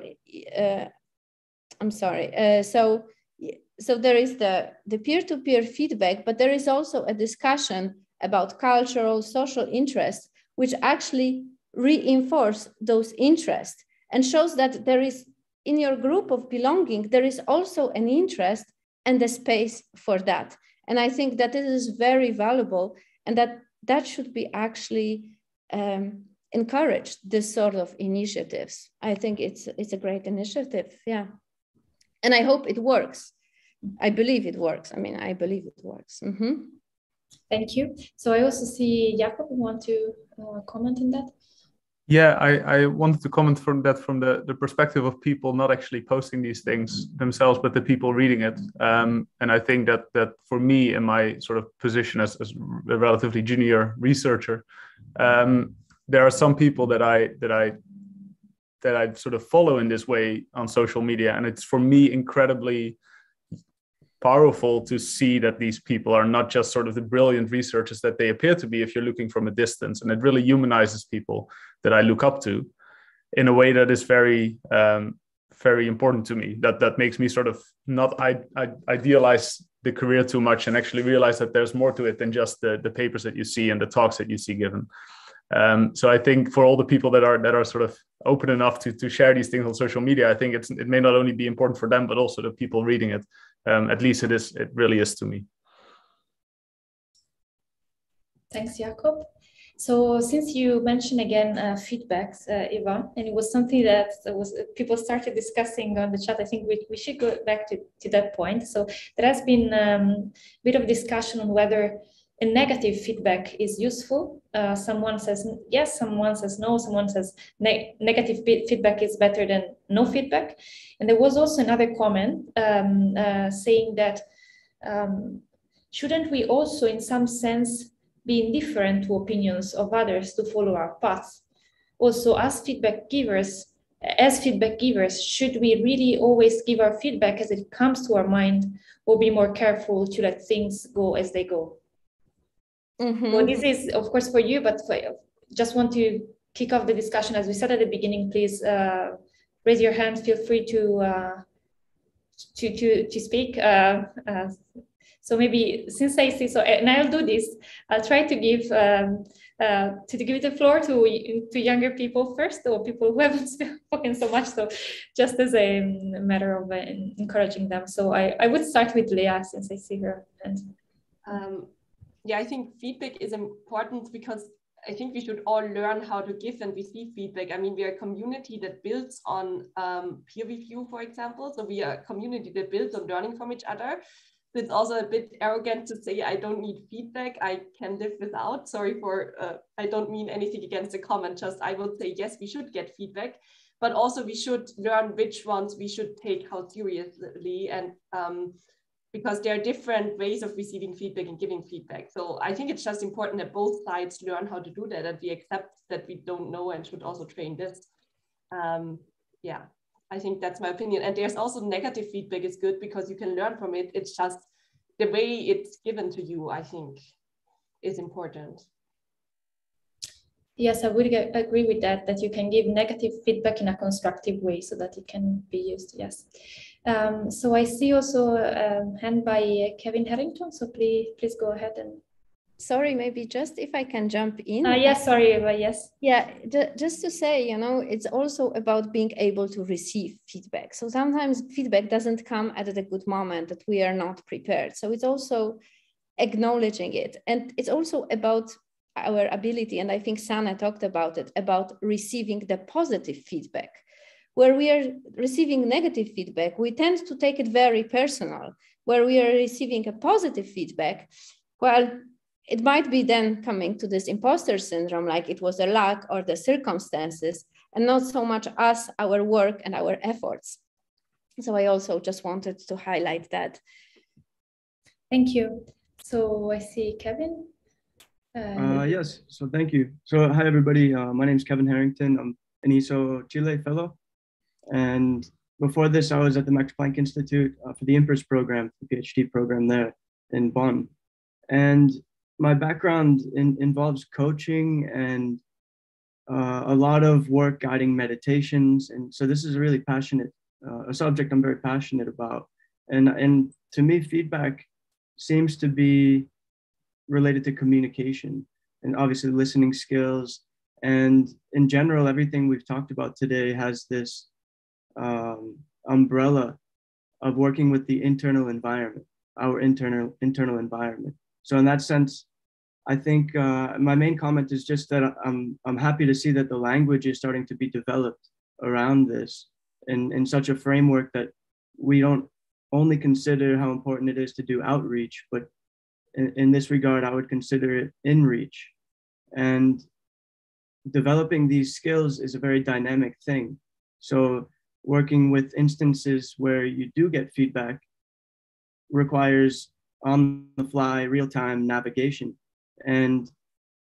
so there is the peer-to-peer feedback, but there is also a discussion about cultural, social interests, which actually reinforce those interests and shows that there is, in your group of belonging, there is also an interest and a space for that. And I think that it is very valuable, and that should be actually encouraged, this sort of initiatives. I think it's a great initiative, yeah. And I hope it works. I believe it works. I mean, I believe it works. Mm-hmm. Thank you. So I also see Jakob want to comment on that. Yeah, I wanted to comment from the perspective of people not actually posting these things themselves, but the people reading it. And I think that for me, in my sort of position as a relatively junior researcher, there are some people that I sort of follow in this way on social media, and it's for me incredibly powerful to see that these people are not just sort of the brilliant researchers that they appear to be if you're looking from a distance. And it really humanizes people that I look up to in a way that is very, very important to me. That makes me sort of not idealize the career too much and actually realize that there's more to it than just the papers that you see and the talks that you see given. So I think for all the people that are sort of open enough to share these things on social media, I think it may not only be important for them, but also the people reading it. At least it really is to me. Thanks, Jakob. So since you mentioned again feedbacks, Eva, and it was something that people started discussing on the chat, I think we should go back to that point. So there has been a bit of discussion on whether a negative feedback is useful. Someone says yes, someone says no, someone says negative feedback is better than no feedback. And there was also another comment saying that shouldn't we also in some sense be indifferent to opinions of others to follow our path? Also, as feedback givers, should we really always give our feedback as it comes to our mind, or be more careful to let things go as they go? Mm-hmm. So this is, of course, for you, but just want to kick off the discussion. As we said at the beginning, please raise your hand. Feel free to speak. So maybe since I see, and I'll do this, I'll try to give the floor to younger people first, or people who haven't spoken so much. So just as a matter of encouraging them. So I would start with Leah, since I see her hand. Yeah, I think feedback is important because I think we should all learn how to give and receive feedback. I mean, we are a community that builds on peer review, for example. So we are a community that builds on learning from each other. It's also a bit arrogant to say, I don't need feedback, I can live without. Sorry for, I don't mean anything against the comment, just I would say, yes, we should get feedback, but also we should learn which ones we should take how seriously, and because there are different ways of receiving feedback and giving feedback. So I think it's just important that both sides learn how to do that, and we accept that we don't know and should also train this. Yeah, I think that's my opinion. And there's also negative feedback is good because you can learn from it. It's just the way it's given to you, I think, is important. Yes, I would agree with that you can give negative feedback in a constructive way so that it can be used, yes. So I see also a hand by Kevin Harrington, so please go ahead and... Sorry, maybe just if I can jump in. Yes, sorry, Eva, yes. Yeah, just to say, it's also about being able to receive feedback. So sometimes feedback doesn't come at a good moment, that we are not prepared. So it's also acknowledging it. And it's also about our ability, and I think Sana talked about it, about receiving the positive feedback. Where we are receiving negative feedback, we tend to take it very personal. Where we are receiving a positive feedback, well, it might be then coming to this imposter syndrome, like it was the luck or the circumstances, and not so much us, our work and our efforts. So I also just wanted to highlight that. Thank you. So I see Kevin. Yes, so thank you. So hi, everybody. My name is Kevin Harrington. I'm an ISO Chile fellow. And before this, I was at the Max Planck Institute for the Impulsive program, the PhD program there in Bonn. And my background involves coaching and a lot of work guiding meditations. And so this is a really passionate, a subject I'm very passionate about. And to me, feedback seems to be related to communication and obviously listening skills. And in general, everything we've talked about today has this umbrella of working with the internal environment, our internal environment. So in that sense, I think my main comment is just that I'm happy to see that the language is starting to be developed around this in such a framework that we don't only consider how important it is to do outreach, but in this regard, I would consider it in reach. And developing these skills is a very dynamic thing. So working with instances where you do get feedback requires on the fly, real-time navigation. And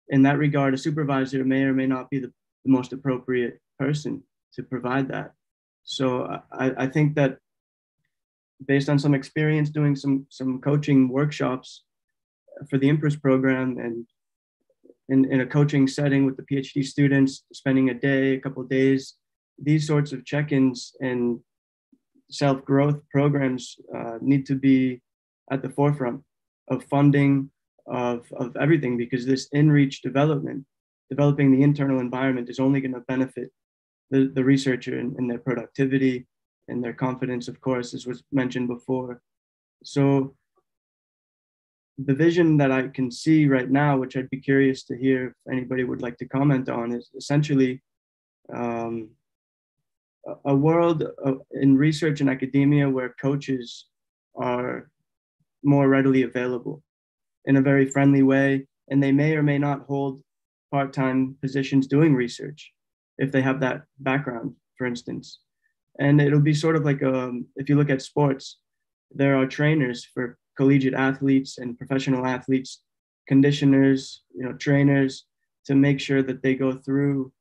in that regard, a supervisor may or may not be the most appropriate person to provide that. So I think that based on some experience doing some coaching workshops for the Impulsive program, and in a coaching setting with the PhD students, spending a day, a couple of days, these sorts of check-ins and self-growth programs need to be at the forefront of funding, of everything, because this in-reach developing the internal environment is only going to benefit the researcher in their productivity and their confidence, of course, as was mentioned before. So the vision that I can see right now, which I'd be curious to hear if anybody would like to comment on, is essentially a world in research and academia where coaches are more readily available in a very friendly way, and they may or may not hold part-time positions doing research if they have that background, for instance. And it'll be sort of like, if you look at sports, there are trainers for collegiate athletes and professional athletes, conditioners, trainers, to make sure that they go through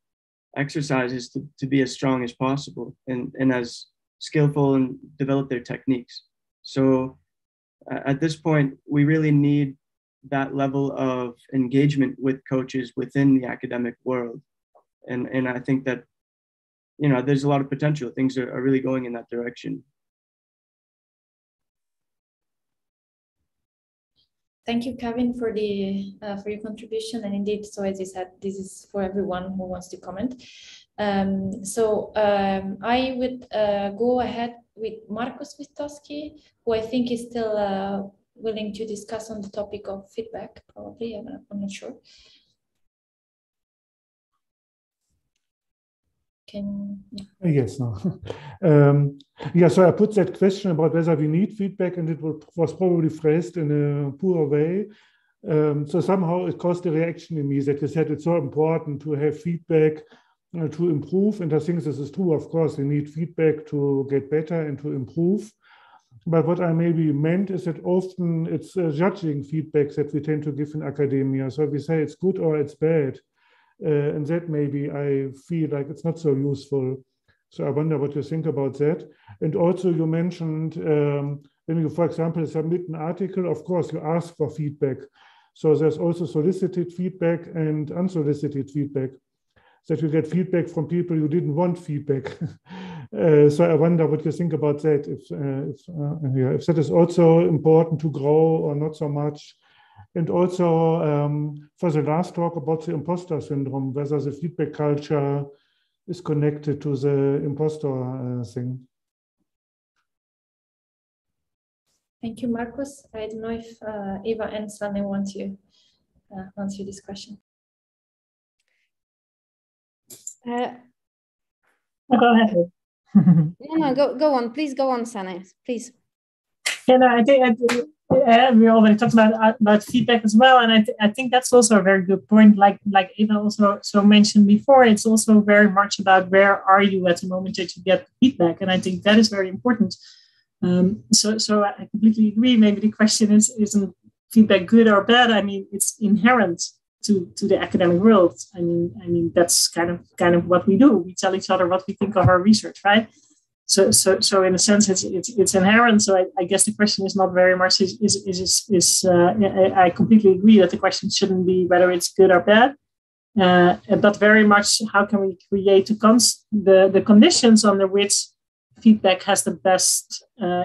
exercises to be as strong as possible and as skillful and develop their techniques. So at this point, we really need that level of engagement with coaches within the academic world. And I think that, there's a lot of potential. Things are really going in that direction. Thank you, Kevin, for your contribution. And indeed, so as you said, this is for everyone who wants to comment. I would go ahead with Markus Witowski, who I think is still willing to discuss on the topic of feedback, probably. I'm not sure. Yes, no. So I put that question about whether we need feedback, and it was probably phrased in a poor way. So somehow it caused a reaction in me that you said it's so important to have feedback to improve. And I think this is true. Of course, we need feedback to get better and to improve. But what I maybe meant is that often it's judging feedback that we tend to give in academia. So we say it's good or it's bad. And that maybe I feel like it's not so useful. So I wonder what you think about that. And also you mentioned when you, for example, submit an article, of course, you ask for feedback. So there's also solicited feedback and unsolicited feedback, that you get feedback from people you didn't want feedback. So I wonder what you think about that, if that is also important to grow or not so much. And also for the last talk about the imposter syndrome, whether the feedback culture is connected to the imposter thing. Thank you, Markus. I don't know if Eva and Sanne want to answer this question. Go ahead. No, go on. Please go on, Sanne. Please. Yeah, no, I think we already talked about feedback as well, and I think that's also a very good point. Like Eva also mentioned before, it's also very much about where are you at the moment that you get feedback, and I think that is very important. So I completely agree. Maybe the question isn't feedback good or bad. I mean, it's inherent to the academic world. I mean that's kind of what we do. We tell each other what we think of our research, right? So in a sense, it's inherent. So I guess the question is not very much I completely agree that the question shouldn't be whether it's good or bad, but very much how can we create the conditions under which feedback has the best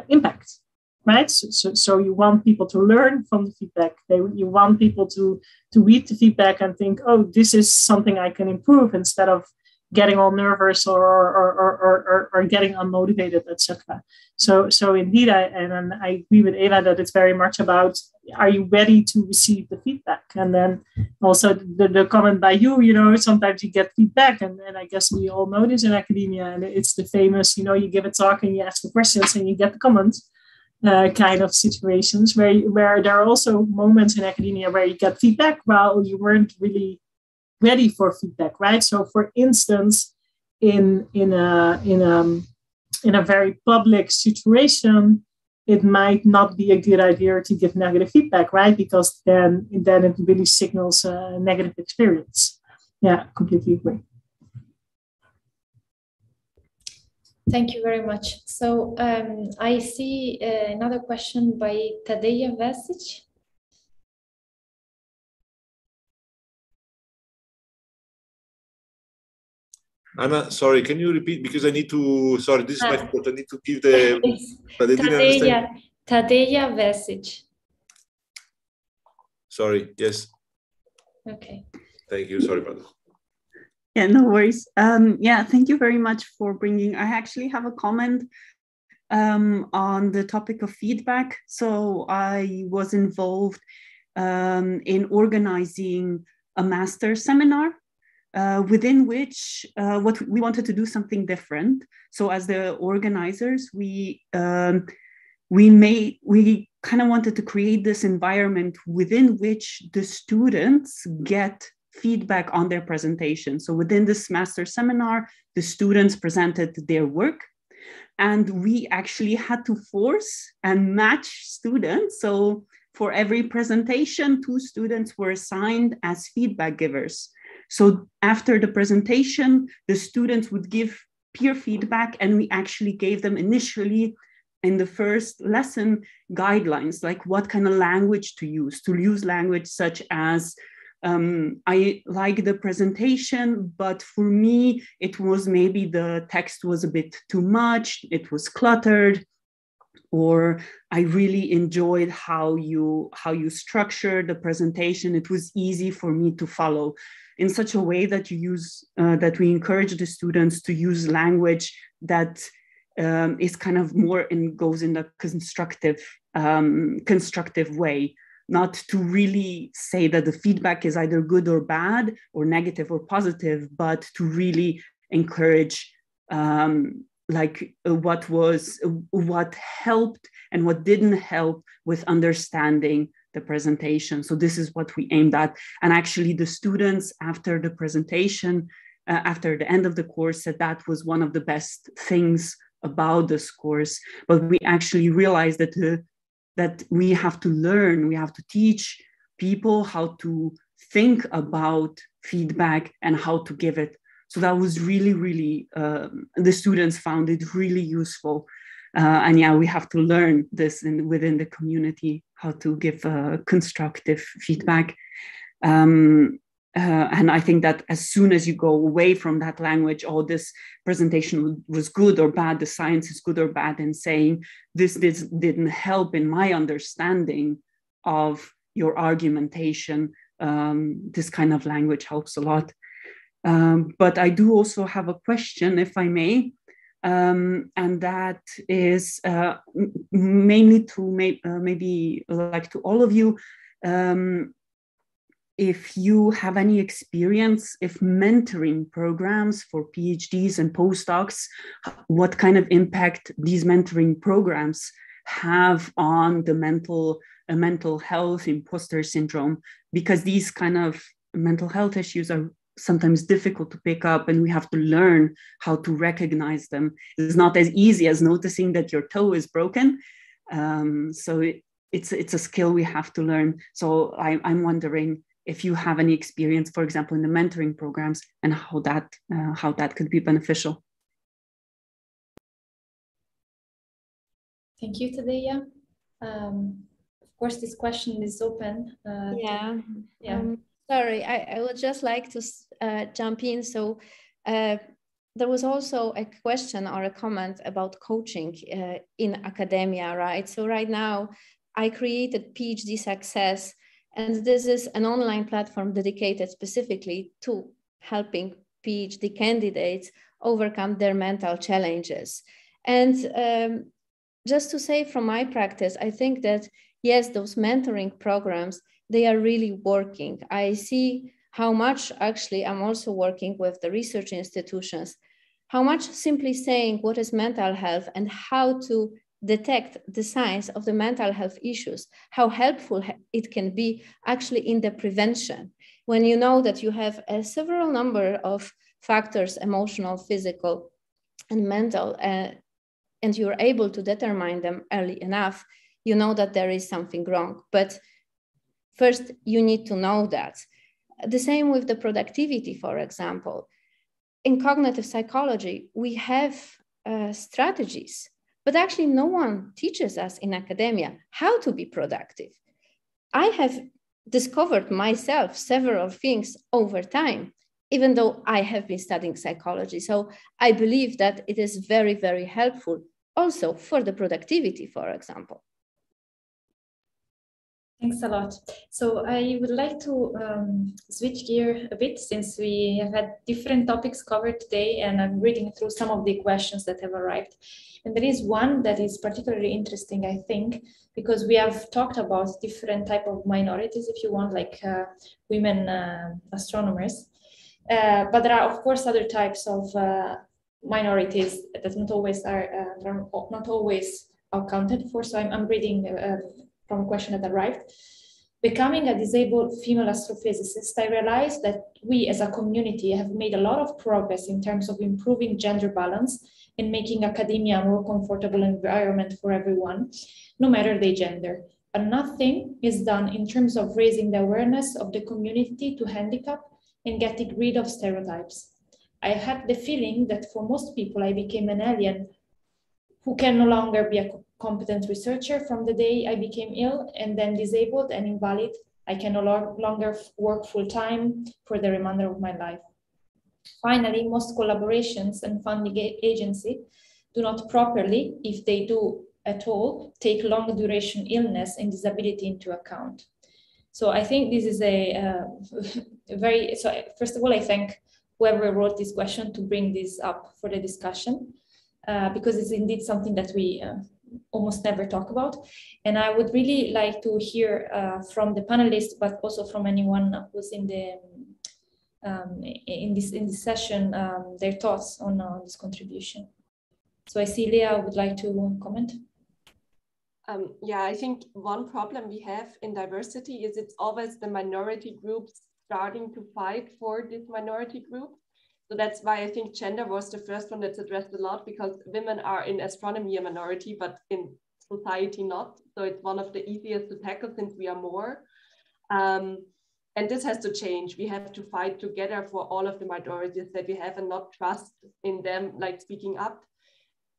impact, right? So you want people to learn from the feedback. You want people to read the feedback and think, oh, this is something I can improve, instead of getting all nervous or getting unmotivated, etc. So indeed, I agree with Eva that it's very much about, are you ready to receive the feedback? And then also the comment by you, sometimes you get feedback, and I guess we all know this in academia, and it's the famous, you give a talk and you ask the questions and you get the comments kind of situations where there are also moments in academia where you get feedback while you weren't really ready for feedback, right? So, for instance, in a very public situation, it might not be a good idea to give negative feedback, right? Because then it really signals a negative experience. Yeah, completely agree. Thank you very much. So I see another question by Tadeja Vesic. Anna, sorry, can you repeat? Because I need to, sorry, this is my fault. I need to give the, but I didn't understand. Tadeja Vesic. Sorry, yes. Okay. Thank you, sorry about that. Yeah, no worries. Yeah, thank you very much for bringing, I actually have a comment on the topic of feedback. So I was involved in organizing a master seminar within which what we wanted to do something different. So as the organizers, we kind of wanted to create this environment within which the students get feedback on their presentation. So within this master seminar, the students presented their work, and we actually had to force and match students. So for every presentation, 2 students were assigned as feedback givers. So after the presentation, the students would give peer feedback, and we actually gave them initially in the first lesson guidelines, like what kind of language to use language such as, I like the presentation, but for me, it was maybe the text was a bit too much, it was cluttered, or I really enjoyed how you structured the presentation. It was easy for me to follow, in such a way that that we encourage the students to use language that is kind of more and goes in a constructive way. Not to really say that the feedback is either good or bad or negative or positive, but to really encourage what helped and what didn't help with understanding the presentation. So this is what we aimed at. And actually the students after the presentation, after the end of the course, said that was one of the best things about this course. But we actually realized that we have to learn, we have to teach people how to think about feedback and how to give it. So that was really, really, the students found it really useful. And yeah, we have to learn this within the community, how to give constructive feedback. And I think that as soon as you go away from that language, oh, this presentation was good or bad, the science is good or bad, and saying this didn't help in my understanding of your argumentation, this kind of language helps a lot. But I do also have a question, if I may, and that is mainly to maybe like to all of you. If you have any experience, if mentoring programs for PhDs and postdocs, what kind of impact these mentoring programs have on the mental health, imposter syndrome, because these kind of mental health issues are sometimes difficult to pick up, and we have to learn how to recognize them. It's not as easy as noticing that your toe is broken. So it's a skill we have to learn. So I'm wondering if you have any experience, for example, in the mentoring programs, and how that could be beneficial. Thank you, Tadeja. Of course, this question is open. Sorry, I would just like to jump in. So there was also a question or a comment about coaching in academia, right? So right now, I created PhD Success, and this is an online platform dedicated specifically to helping PhD candidates overcome their mental challenges. And just to say from my practice, I think that, yes, those mentoring programs, they are really working. I see how much, actually, I'm also working with the research institutions, how much simply saying what is mental health and how to detect the signs of the mental health issues, how helpful it can be actually in the prevention. When you know that you have a several number of factors, emotional, physical, and mental, and you're able to determine them early enough, you know that there is something wrong. But first, you need to know that. The same with the productivity, for example. In cognitive psychology, we have strategies, but actually no one teaches us in academia how to be productive. I have discovered myself several things over time, even though I have been studying psychology. So I believe that it is very, very helpful also for the productivity, for example. Thanks a lot. So I would like to switch gear a bit, since we have had different topics covered today, and I'm reading through some of the questions that have arrived. And there is one that is particularly interesting, I think, because we have talked about different type of minorities, if you want, like women astronomers. But there are, of course, other types of minorities that not always are accounted for. So I'm reading from a question that arrived. Becoming a disabled female astrophysicist, I realized that we as a community have made a lot of progress in terms of improving gender balance and making academia a more comfortable environment for everyone, no matter their gender. But nothing is done in terms of raising the awareness of the community to handicap and getting rid of stereotypes. I had the feeling that for most people, I became an alien who can no longer be a competent researcher from the day I became ill and then disabled and invalid. I can no longer work full-time for the remainder of my life. Finally, most collaborations and funding agencies do not properly, if they do at all, take long duration illness and disability into account. So I think this is a very, so first of all, I thank whoever wrote this question to bring this up for the discussion, because it's indeed something that we almost never talk about. And I would really like to hear from the panelists, but also from anyone who's in the in this session, their thoughts on this contribution. So I see Leah would like to comment. Yeah, I think one problem we have in diversity is it's always the minority groups starting to fight for this minority group. So that's why I think gender was the first one that's addressed a lot, because women are in astronomy a minority, but in society not. So it's one of the easiest to tackle since we are more. And this has to change. We have to fight together for all of the minorities that we have and not trust in them, like speaking up.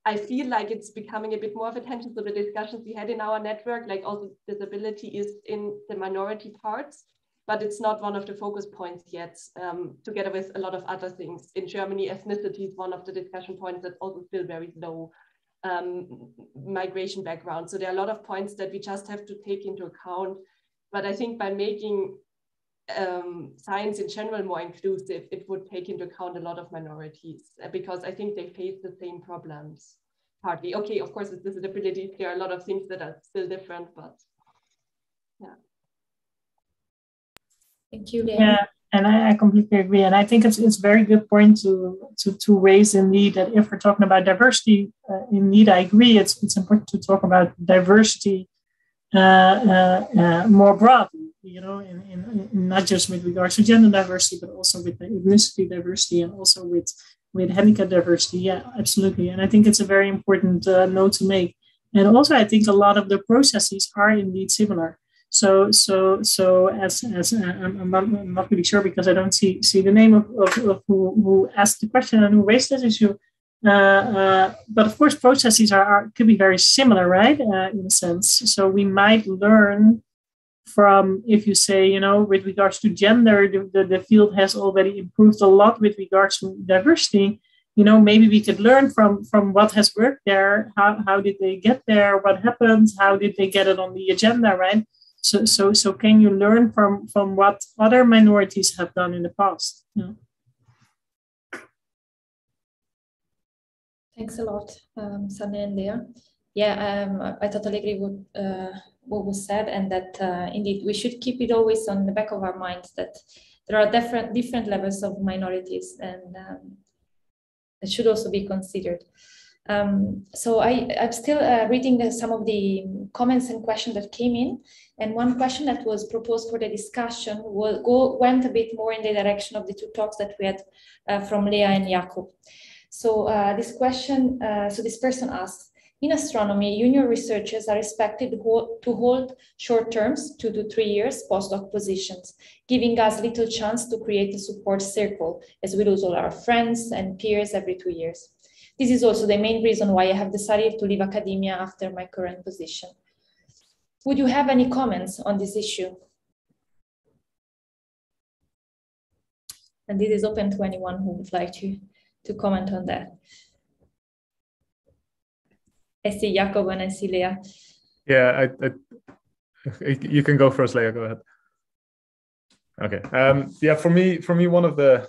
I feel like it's becoming a bit more of attention to the discussions we had in our network, like also disability is in the minority parts, but it's not one of the focus points yet, together with a lot of other things. In Germany, ethnicity is one of the discussion points that's also still very low, migration background. So there are a lot of points that we just have to take into account. But I think by making science in general more inclusive, it would take into account a lot of minorities, because I think they face the same problems partly. Okay, of course, it's disability. There are a lot of things that are still different, but yeah. Thank you, Leah. Yeah, and I completely agree. And I think it's a very good point to raise indeed that if we're talking about diversity, indeed, I agree. It's important to talk about diversity more broadly, you know, in not just with regards to gender diversity, but also with the ethnicity diversity and also with handicap diversity. Yeah, absolutely. And I think it's a very important note to make. And also, I think a lot of the processes are indeed similar. So as I'm not really sure, because I don't see the name of who asked the question and who raised this issue. But of course, processes could be very similar, right? In a sense. So we might learn from, if you say, you know, with regards to gender, the field has already improved a lot with regards to diversity. You know, maybe we could learn from what has worked there. How did they get there? What happened? How did they get it on the agenda, right? So can you learn from what other minorities have done in the past? Yeah. Thanks a lot, Sanne and Leah. Yeah, I totally agree with what was said, and that indeed we should keep it always on the back of our minds that there are different levels of minorities, and it should also be considered. So I'm still reading some of the comments and questions that came in. And one question that was proposed for the discussion went a bit more in the direction of the two talks that we had from Leah and Jakob. So this person asked, in astronomy, junior researchers are expected to hold short terms, 2 to 3 years, postdoc positions, giving us little chance to create a support circle, as we lose all our friends and peers every 2 years. This is also the main reason why I have decided to leave academia after my current position. Would you have any comments on this issue? And this is open to anyone who would like to comment on that. I see Jakob and I see Leah. Yeah, you can go first, Leah. Go ahead. Okay. Yeah, for me, one of the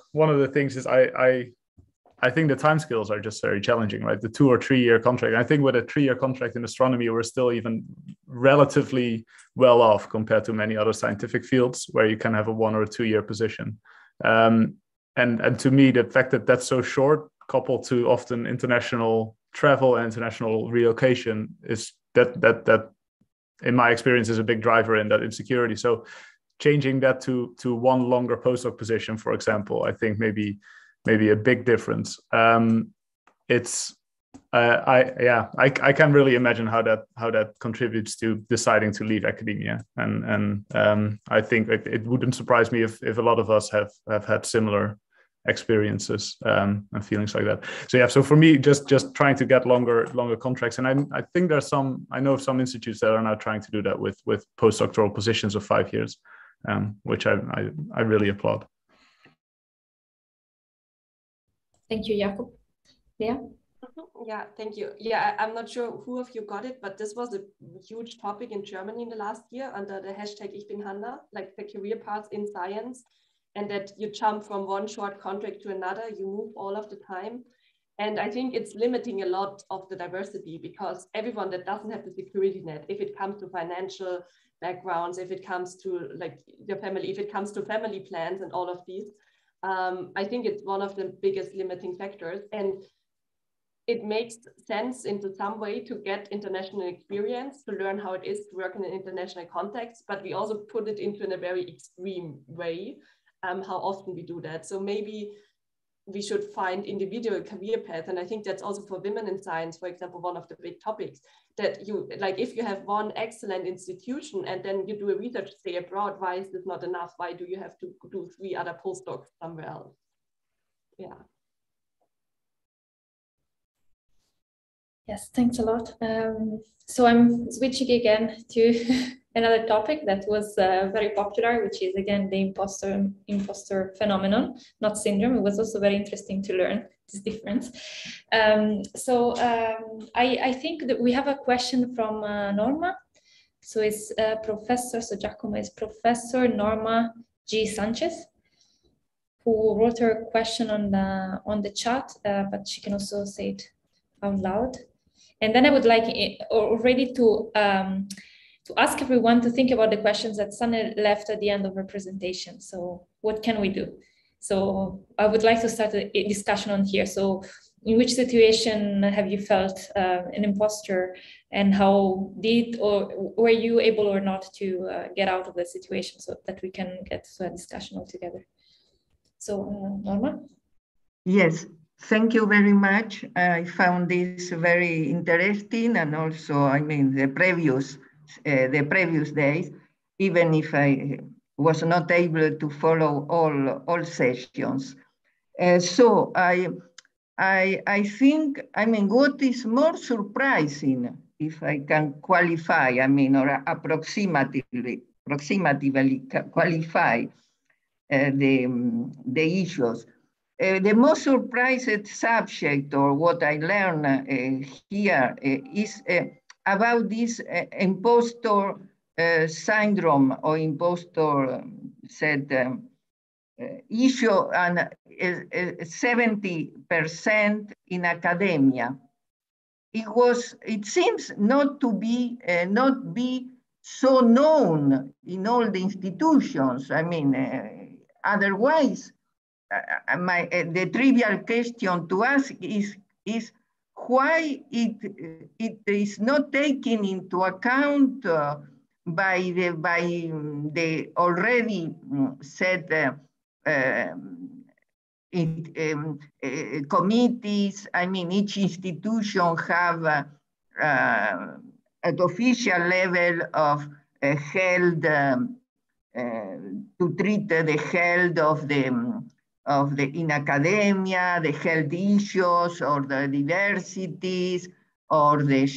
things is I think the time scales are just very challenging, right? The 2 or 3 year contract. And I think with a 3-year contract in astronomy, we're still even relatively well off compared to many other scientific fields where you can have a 1 or 2 year position. And to me, the fact that that's so short, coupled to often international travel and international relocation, is that in my experience is a big driver in that insecurity. So changing that to one longer postdoc position, for example, I think maybe a big difference. I can't really imagine how that contributes to deciding to leave academia, and I think it wouldn't surprise me if a lot of us have had similar experiences and feelings like that. So yeah, so for me, just trying to get longer contracts, and I think I know of some institutes that are now trying to do that with postdoctoral positions of 5 years, which I really applaud. Thank you, Jakob. Yeah. Yeah, thank you. Yeah, I'm not sure who of you got it, but this was a huge topic in Germany in the last year under the hashtag Ich bin Hanna, like the career paths in science, and that you jump from one short contract to another, you move all of the time. And I think it's limiting a lot of the diversity, because everyone that doesn't have the security net, if it comes to financial backgrounds, if it comes to like your family, if it comes to family plans and all of these, I think it's one of the biggest limiting factors. And it makes sense into some way to get international experience, to learn how it is to work in an international context, but we also put it into in a very extreme way, how often we do that. So maybe we should find individual career paths. And I think that's also for women in science, for example, one of the big topics, that you, like if you have one excellent institution and then you do a research stay abroad, why is this not enough? Why do you have to do 3 other postdocs somewhere else? Yeah. Yes, thanks a lot. So I'm switching again to another topic that was very popular, which is again the imposter phenomenon, not syndrome. It was also very interesting to learn this difference. I think that we have a question from Norma. So it's Professor, so Giacomo is Professor Norma G. Sanchez, who wrote her question on the chat, but she can also say it out loud. And then I would like already to ask everyone to think about the questions that Sanne left at the end of her presentation. So what can we do? So I would like to start a discussion on here. So in which situation have you felt an imposter, and how were you able or not to get out of the situation, so that we can get to a discussion altogether? So Norma? Yes. Thank you very much. I found this very interesting, and also, I mean, the previous days, even if I was not able to follow all sessions. So I think, I mean, what is more surprising, if I can qualify, I mean, or approximatively qualify the issues. The most surprised subject, or what I learned here, is about this impostor syndrome, or impostor issue, and 70% in academia. It seems not be so known in all the institutions. I mean, otherwise, the trivial question to ask is why it is not taken into account by the already said committees. I mean, each institution have at official level of health to treat the health of the in academia, the health issues or the diversities or the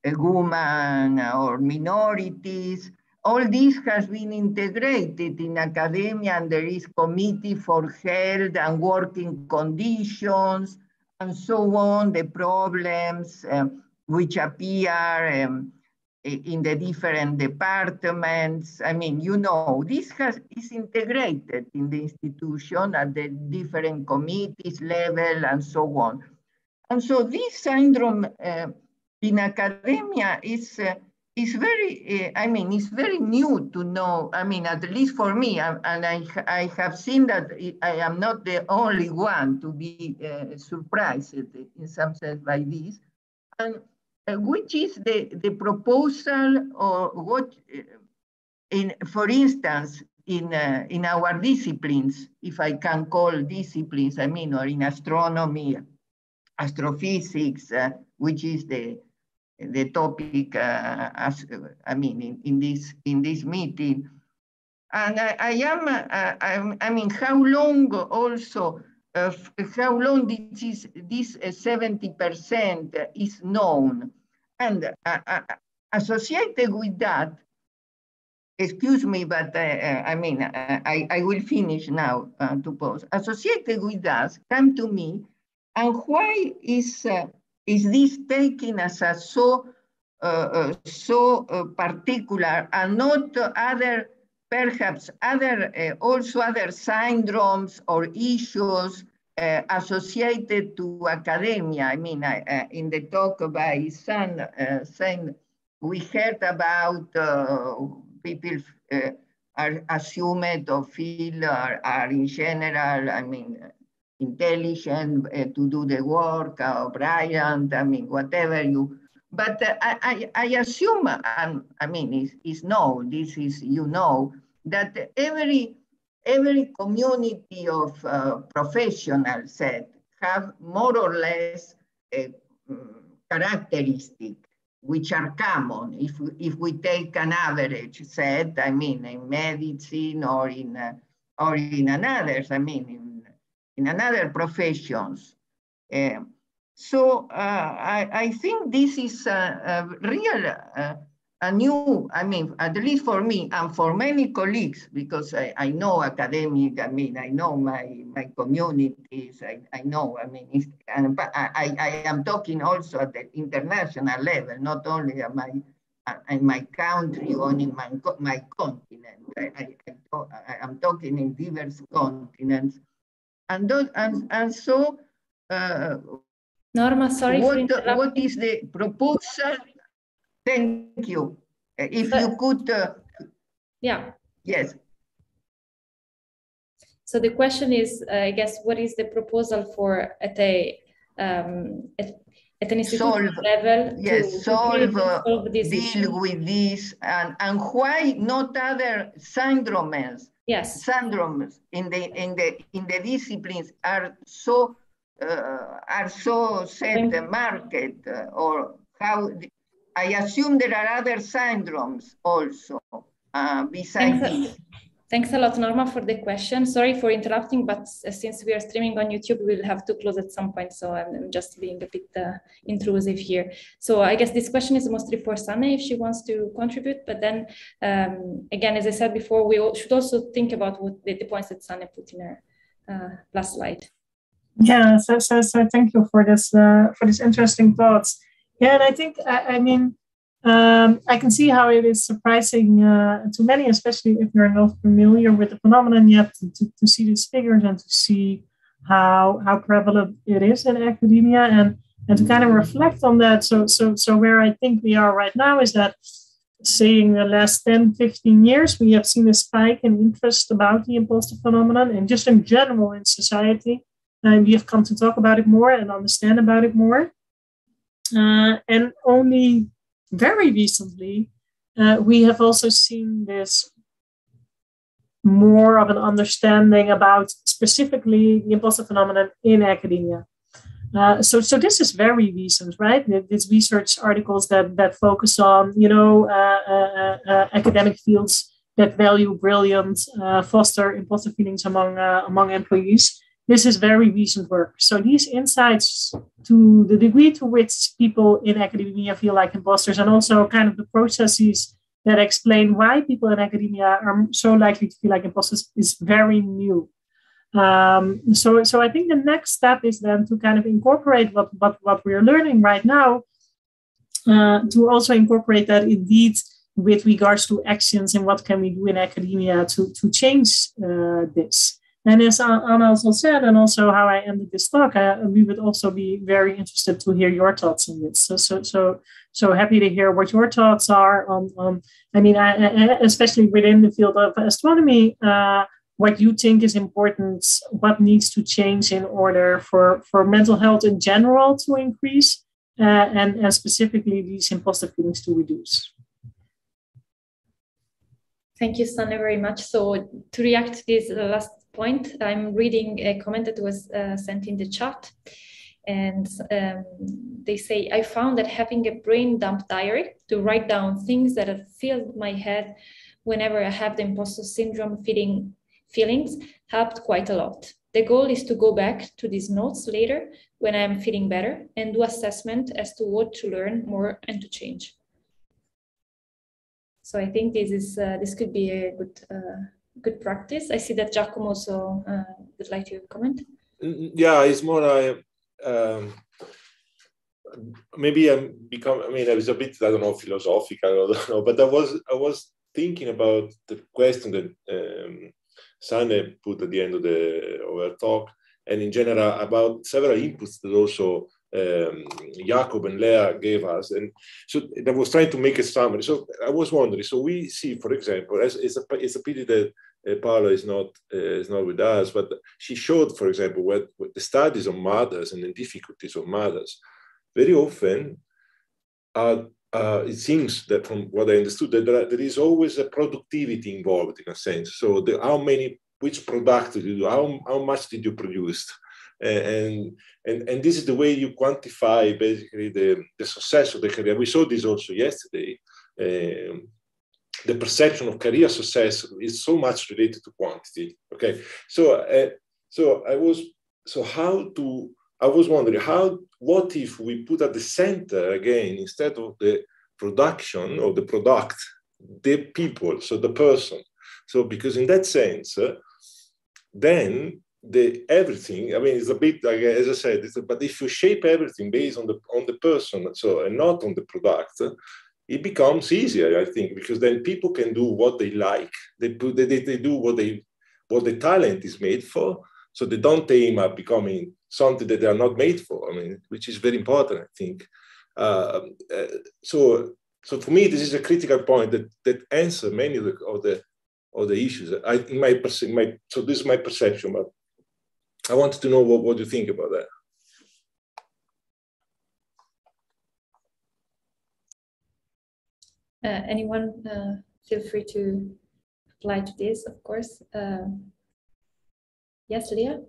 women or minorities. All this has been integrated in academia, and there is committee for health and working conditions and so on, the problems which appear in the different departments. I mean, you know, this is integrated in the institution at the different committees level and so on. And so this syndrome in academia is very, I mean, it's very new to know. I mean, at least for me, and I have seen that I am not the only one to be surprised in some sense by this. And which is the proposal, or what, for instance, in our disciplines, if I can call disciplines, I mean, or in astronomy, astrophysics, which is the topic, as I mean, in this meeting, and I mean, how long also. How long this 70% is known, and associated with that, excuse me, but I mean, I will finish now to pause. Associated with that, come to me, and why is this taken as a so particular and not other, perhaps also other syndromes or issues associated to academia? I mean, in the talk by San, we heard about people are assumed or feel are in general, I mean, intelligent to do the work, or brilliant, I mean, whatever you. But I assume, I mean, it's no, this is, you know, that every community of professionals have more or less characteristics which are common. If we take an average set, I mean, in medicine or in another, I mean, in another professions. So I think this is a real, a new, I mean, at least for me and for many colleagues, because I know academic, I mean, I know my communities, I know, I mean, and I am talking also at the international level, not only at in my country or in my continent. I am talking in diverse continents. And so, Norma, sorry for interrupting. What is the proposal? Thank you. If you could. Yeah. Yes. So the question is, I guess, what is the proposal for at an institutional level? Yes, solve this deal issue? with this, and why not other syndromes? Yes. Syndromes in the disciplines are so set the market, or how? I assume there are other syndromes also besides this. Thanks a lot, Norma, for the question. Sorry for interrupting, but since we are streaming on YouTube, we'll have to close at some point. So I'm just being a bit intrusive here. So I guess this question is mostly for Sanne if she wants to contribute. But then again, as I said before, we should also think about what the points that Sanne put in her last slide. Yeah, so thank you for this interesting thoughts. Yeah, and I think, I mean, I can see how it is surprising to many, especially if you're not familiar with the phenomenon yet, to see these figures and to see how prevalent it is in academia, and to kind of reflect on that. So where I think we are right now is that, say, in the last 10, 15 years, we have seen a spike in interest about the imposter phenomenon, and just in general in society. And we have come to talk about it more and understand about it more. And only very recently, we have also seen this more of an understanding about specifically the imposter phenomenon in academia. So this is very recent, right? These research articles that focus on, academic fields that value brilliance, foster imposter feelings among employees. This is very recent work. So these insights, to the degree to which people in academia feel like imposters, and also kind of the processes that explain why people in academia are so likely to feel like imposters, is very new. So I think the next step is then to kind of incorporate what we're learning right now, to also incorporate that indeed with regards to actions and what can we do in academia to change this. And as Anna also said, and also how I ended this talk, we would also be very interested to hear your thoughts on this. So happy to hear what your thoughts are on I mean, especially within the field of astronomy, what you think is important, what needs to change in order for mental health in general to increase, and specifically these imposter feelings to reduce. Thank you, Sanne, very much. So to react to this last point, I'm reading a comment that was sent in the chat. And they say, I found that having a brain dump diary to write down things that have filled my head whenever I have the imposter syndrome feelings helped quite a lot. The goal is to go back to these notes later when I'm feeling better and do assessment as to what to learn more and to change. So I think this could be a good practice. I see that Giacomo also would like to comment. Yeah, it's more maybe I was a bit, I don't know, philosophical, I don't know, but I was thinking about the question that Sanne put at the end of our talk, and in general about several inputs that also Jacob and Lea gave us. And so I was trying to make a summary. So I was wondering, so we see, for example, it's a pity that Paula is not with us, but she showed, for example, what the studies on mothers and the difficulties of mothers. Very often, it seems that from what I understood, that there is always a productivity involved in a sense. So which product did you do? How much did you produce? And this is the way you quantify basically the success of the career. We saw this also yesterday. The perception of career success is so much related to quantity. Okay, I was wondering what if we put at the center again, instead of the production or the product, the people, so the person. So because in that sense, then everything, I mean, it's a bit, as I said, but if you shape everything based on the person, so and not on the product, it becomes easier, I think, because then people can do what they like. They do what the talent is made for. So they don't aim at becoming something that they are not made for. I mean, which is very important, I think. So for me, this is a critical point that answers many of the issues. So this is my perception, but I wanted to know what you think about that. Anyone feel free to apply to this, of course. Yes, Leah?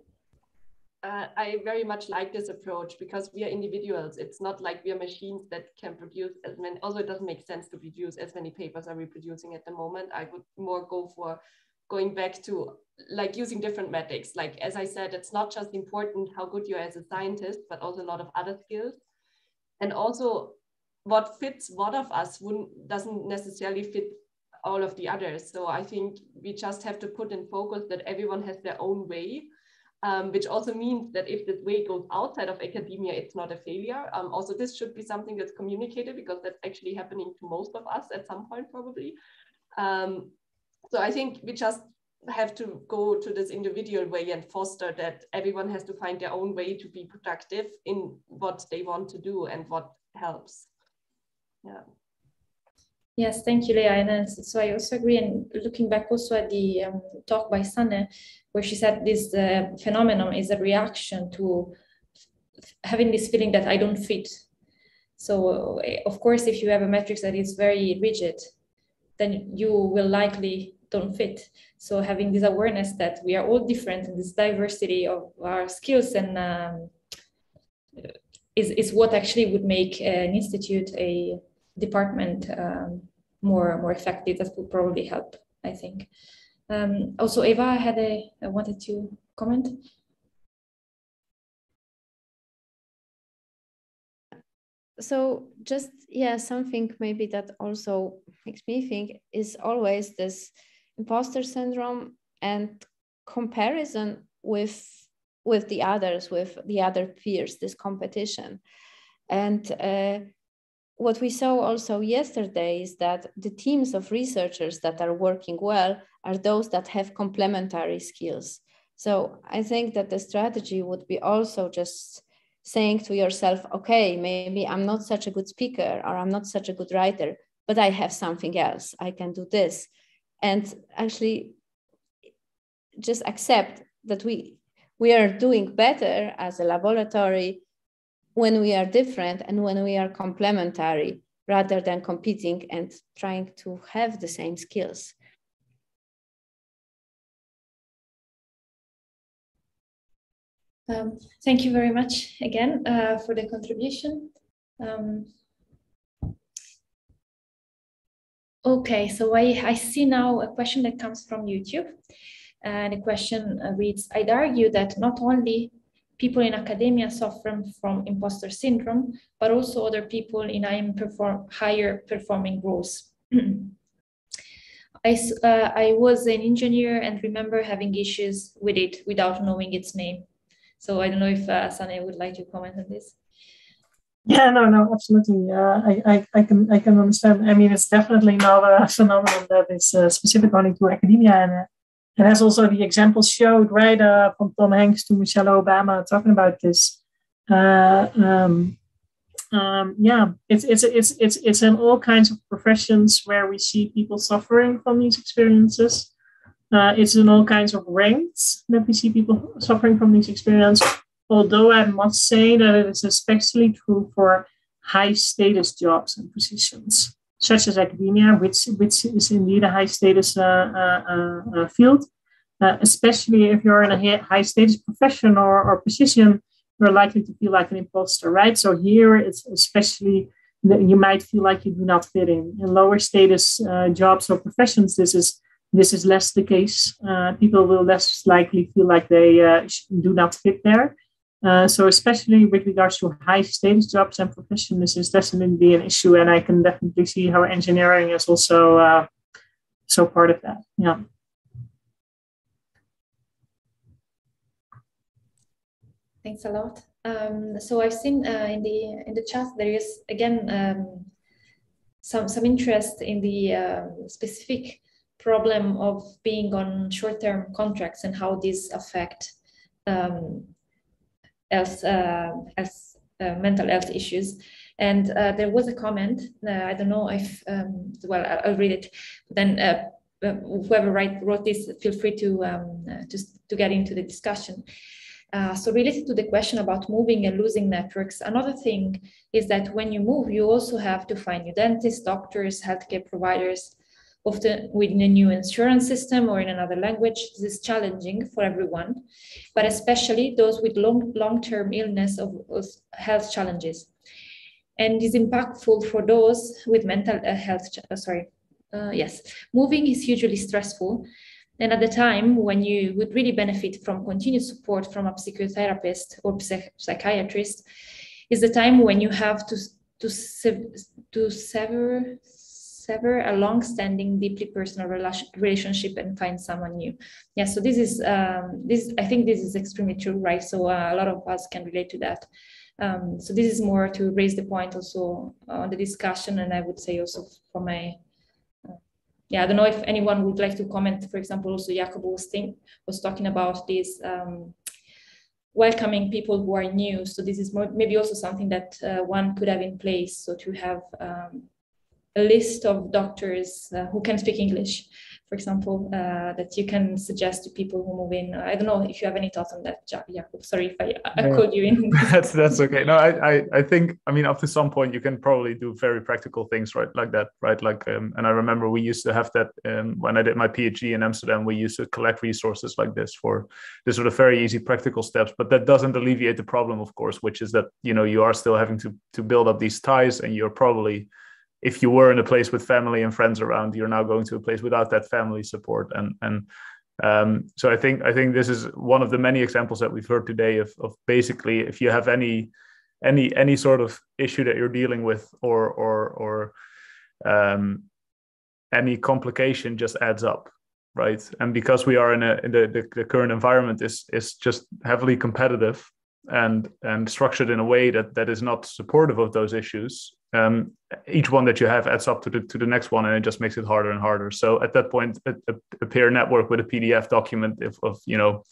I very much like this approach because we are individuals. It's not like we are machines that can produce as many, although it doesn't make sense to produce as many papers as we're producing at the moment. I would more go for going back to like using different metrics. Like, as I said, it's not just important how good you are as a scientist, but also a lot of other skills. And also what fits one of us doesn't necessarily fit all of the others. So I think we just have to put in focus that everyone has their own way, which also means that if this way goes outside of academia, it's not a failure. Also, this should be something that's communicated because that's actually happening to most of us at some point, probably. So I think we just have to go to this individual way and foster that everyone has to find their own way to be productive in what they want to do and what helps. Yeah. Yes, thank you, Leah. And so I also agree. And looking back also at the talk by Sanne, where she said this phenomenon is a reaction to having this feeling that I don't fit. So of course, if you have a matrix that is very rigid, then you will likely don't fit. So having this awareness that we are all different and this diversity of our skills and is what actually would make an institute, a department more effective. That would probably help, I think. Also, Eva, I wanted to comment. So just, yeah, something maybe that also makes me think is always this imposter syndrome and comparison with the others, with the other peers, this competition. And what we saw also yesterday is that the teams of researchers that are working well are those that have complementary skills. So I think that the strategy would be also just saying to yourself, okay, maybe I'm not such a good speaker or I'm not such a good writer, but I have something else. I can do this. And actually just accept that we are doing better as a laboratory when we are different and when we are complementary, rather than competing and trying to have the same skills. Thank you very much again for the contribution. Okay, so I see now a question that comes from YouTube. And the question reads, I'd argue that not only people in academia suffer from imposter syndrome, but also other people in higher performing roles. I was an engineer and remember having issues with it without knowing its name. So I don't know if Sanne would like to comment on this. Yeah, no, absolutely. I can understand. I mean, it's definitely not a phenomenon that is specific only to academia, and as also the examples showed, right, from Tom Hanks to Michelle Obama talking about this. Yeah, it's in all kinds of professions where we see people suffering from these experiences. It's in all kinds of ranks that we see people suffering from these experiences. Although I must say that it is especially true for high status jobs and positions, such as academia, which is indeed a high status field. Especially if you're in a high status profession or position, you're likely to feel like an imposter, right? So here it's especially that you might feel like you do not fit in. In lower status jobs or professions, this is less the case. People will less likely feel like they do not fit there. So especially with regards to high status jobs and professions, this is definitely an issue, and I can definitely see how engineering is also so part of that. Yeah. Thanks a lot. So I've seen in the chat there is again some interest in the specific problem of being on short-term contracts and how these affect mental health issues. And there was a comment. I don't know if well, I'll read it. Then whoever wrote this, feel free to get into the discussion. So related to the question about moving and losing networks, another thing is that when you move, you also have to find new dentists, doctors, healthcare providers, often within a new insurance system or in another language. This is challenging for everyone, but especially those with long-term illness of health challenges. And is impactful for those with mental health, moving is hugely stressful. And at the time when you would really benefit from continued support from a psychotherapist or psychiatrist is the time when you have to sever a long-standing, deeply personal relationship and find someone new. Yeah, so this is I think this is extremely true, right? So a lot of us can relate to that. So this is more to raise the point also on the discussion, and I would say also for my I don't know if anyone would like to comment. For example, also Jacobo was talking about this welcoming people who are new. So this is maybe also something that one could have in place. So to have a list of doctors who can speak English, for example, that you can suggest to people who move in? I don't know if you have any thoughts on that, Jakob. Sorry if I called you in. That's okay. No, I think, I mean, up to some point, you can probably do very practical things, right? Like that, right? Like, and I remember we used to have that when I did my PhD in Amsterdam, we used to collect resources like this for this sort of very easy practical steps. But that doesn't alleviate the problem, of course, which is that, you know, you are still having to build up these ties, and you're probably, if you were in a place with family and friends around, you're now going to a place without that family support. So I think this is one of the many examples that we've heard today of basically, if you have any sort of issue that you're dealing with, or any complication just adds up, right? And because we are in the current environment is just heavily competitive and structured in a way that is not supportive of those issues. Each one that you have adds up to the next one, and it just makes it harder and harder. So at that point, a peer network with a PDF document of you know,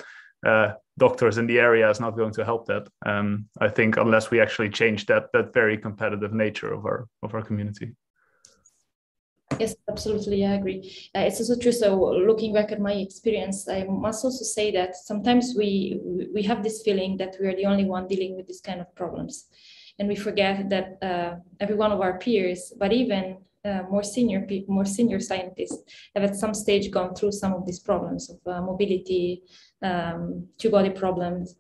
doctors in the area is not going to help that. I think, unless we actually change that very competitive nature of our community. Yes, absolutely, I agree. It's also true. So looking back at my experience, I must also say that sometimes we have this feeling that we are the only one dealing with this kind of problems. And we forget that every one of our peers, but even more senior people, more senior scientists, have at some stage gone through some of these problems of mobility, two-body problems.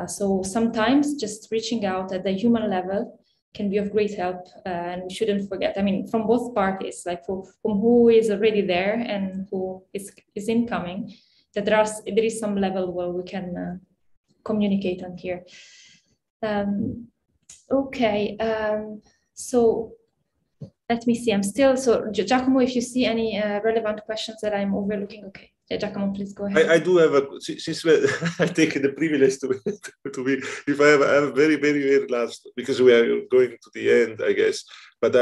So sometimes just reaching out at the human level can be of great help, and we shouldn't forget. I mean, from both parties, like from who is already there and who is incoming, that there is some level where we can communicate on here. Okay, so let me see. So Giacomo, if you see any relevant questions that I'm overlooking, okay. Yeah, Giacomo, please go ahead. I do have since I take the privilege to be, if I have very, very, very last, because we are going to the end, I guess. But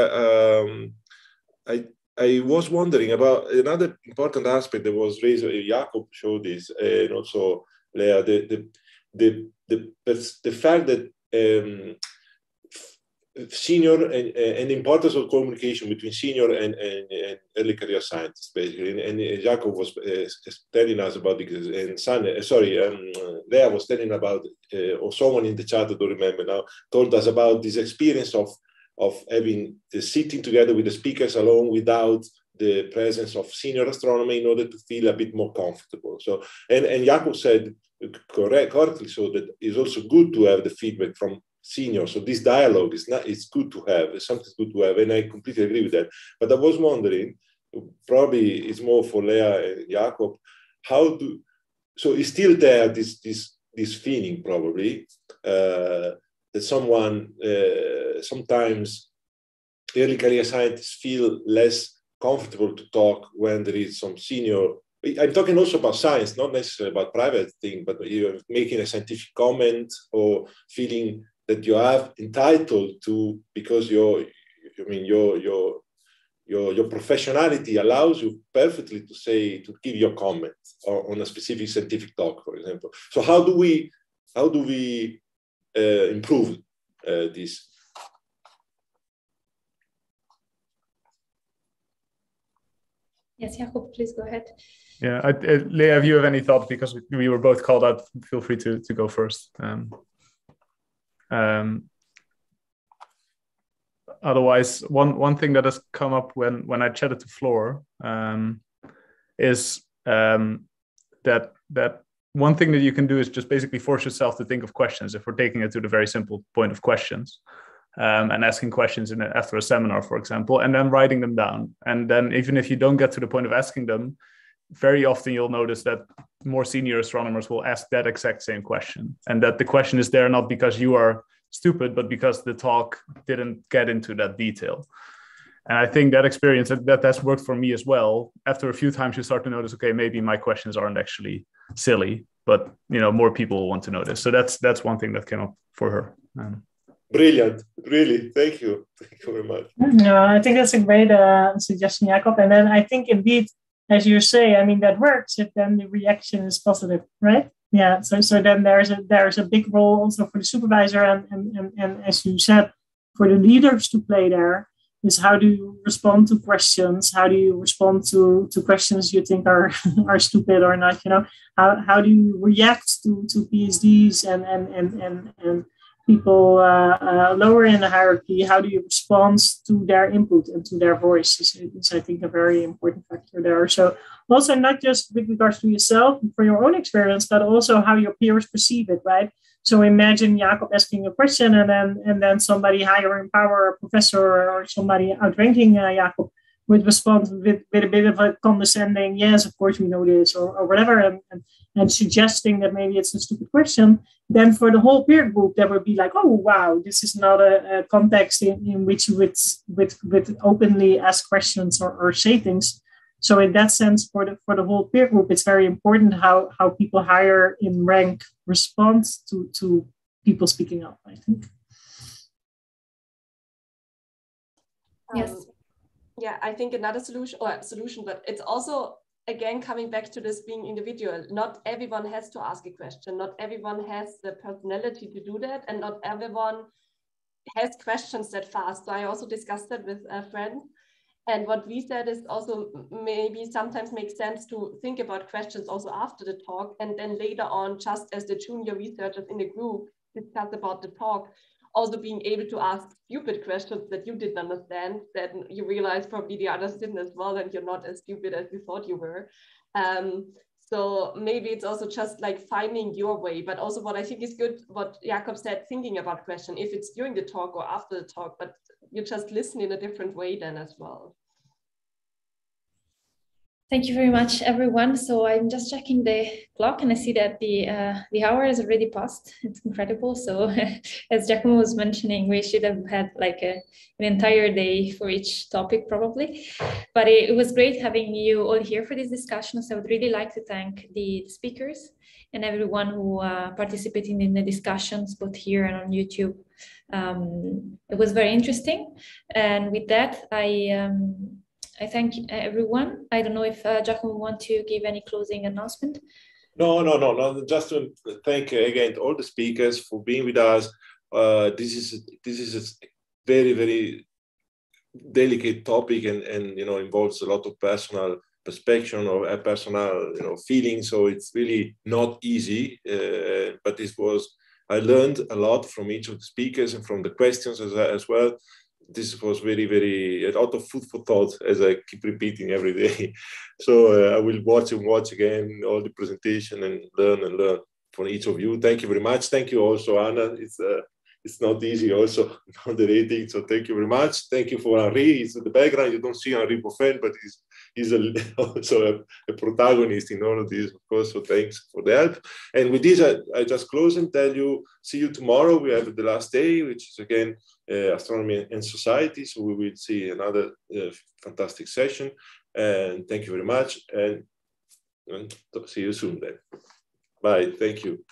I was wondering about another important aspect that was raised. Jakob showed this, and also Lea, the fact that senior and the importance of communication between senior and early career scientists, basically. And Jakob was telling us about this, and Lea was telling about, or someone in the chat, I don't remember now, told us about this experience of having sitting together with the speakers alone without the presence of senior astronomer in order to feel a bit more comfortable. So, and Jakob said correctly, so that it's also good to have the feedback from senior. So this dialogue it's good to have. It's something good to have, and I completely agree with that. But I was wondering, probably it's more for Lea and Jakob, so it's still there, this feeling probably that someone sometimes early career scientists feel less comfortable to talk when there is some senior. I'm talking also about science, not necessarily about private thing, but you're making a scientific comment or feeling that you are entitled to, because your professionality allows you perfectly to give your comment on a specific scientific talk, for example. So how do we improve this? Yes, Jakob, please go ahead. Yeah, Lea, if you have any thoughts, because we were both called out, feel free to go first. Otherwise, one thing that has come up when I chatted to Floor is that one thing that you can do is just basically force yourself to think of questions, if we're taking it to the very simple point of questions, and asking questions after a seminar, for example, and then writing them down. And then even if you don't get to the point of asking them, very often you'll notice that more senior astronomers will ask that exact same question, and that the question is there not because you are stupid, but because the talk didn't get into that detail. And I think that experience, that's worked for me as well. After a few times, you start to notice, okay, maybe my questions aren't actually silly, but more people will want to know this. So that's one thing that came up for her. Brilliant, really, thank you very much. No, I think that's a great suggestion, Jakob. And then I think indeed, as you say, I mean, that works if then the reaction is positive, right? Yeah. So then there's a big role also for the supervisor and as you said, for the leaders to play there, is how do you respond to questions? How do you respond to questions you think are are stupid or not? You know, how do you react to PhDs and people lower in the hierarchy? How do you respond to their input and to their voice? Is I think a very important factor there. So also not just with regards to yourself for your own experience, but also how your peers perceive it, right? So imagine Jacob asking a question and then somebody higher in power, a professor or somebody outranking Jacob would respond with a bit of a condescending, yes, of course we know this, or whatever, and suggesting that maybe it's a stupid question. Then for the whole peer group, that would be like, oh, wow, this is not a context in which you would openly ask questions or say things. So in that sense, for the whole peer group, it's very important how people higher in rank respond to people speaking up, I think. Yes. Yeah, I think another solution, but it's also, again, coming back to this being individual. Not everyone has to ask a question. Not everyone has the personality to do that. And not everyone has questions that fast. So I also discussed that with a friend. And what we said is also maybe sometimes makes sense to think about questions also after the talk, and then later on, just as the junior researchers in the group discuss about the talk, also being able to ask stupid questions that you didn't understand, then you realize probably the others didn't as well, and you're not as stupid as you thought you were. So maybe it's also just like finding your way, but also what I think is good, what Jakob said, thinking about question, if it's during the talk or after the talk, but you just listen in a different way then as well. Thank you very much, everyone. So I'm just checking the clock and I see that the hour is already passed. It's incredible. So as Giacomo was mentioning, we should have had like an entire day for each topic probably. But it was great having you all here for this discussion. So I would really like to thank the speakers and everyone who participated in the discussions, both here and on YouTube. It was very interesting. And with that, I thank everyone. I don't know if Giacomo want to give any closing announcement. No. Just to thank again all the speakers for being with us. This is a very, very delicate topic and involves a lot of personal perspective or personal feelings. So it's really not easy. But I learned a lot from each of the speakers and from the questions as well. This was very, very, a lot of food for thought, as I keep repeating every day. So I will watch again all the presentation and learn from each of you. Thank you very much. Thank you also, Anna. It's not easy also moderating, so thank you very much. Thank you for Henri. It's in the background. You don't see Henri Boffin, but he's also a protagonist in all of this, of course. So thanks for the help. And with this, I just close and tell you, see you tomorrow. We have the last day, which is again astronomy and society. So we will see another fantastic session. And thank you very much. And see you soon then. Bye. Thank you.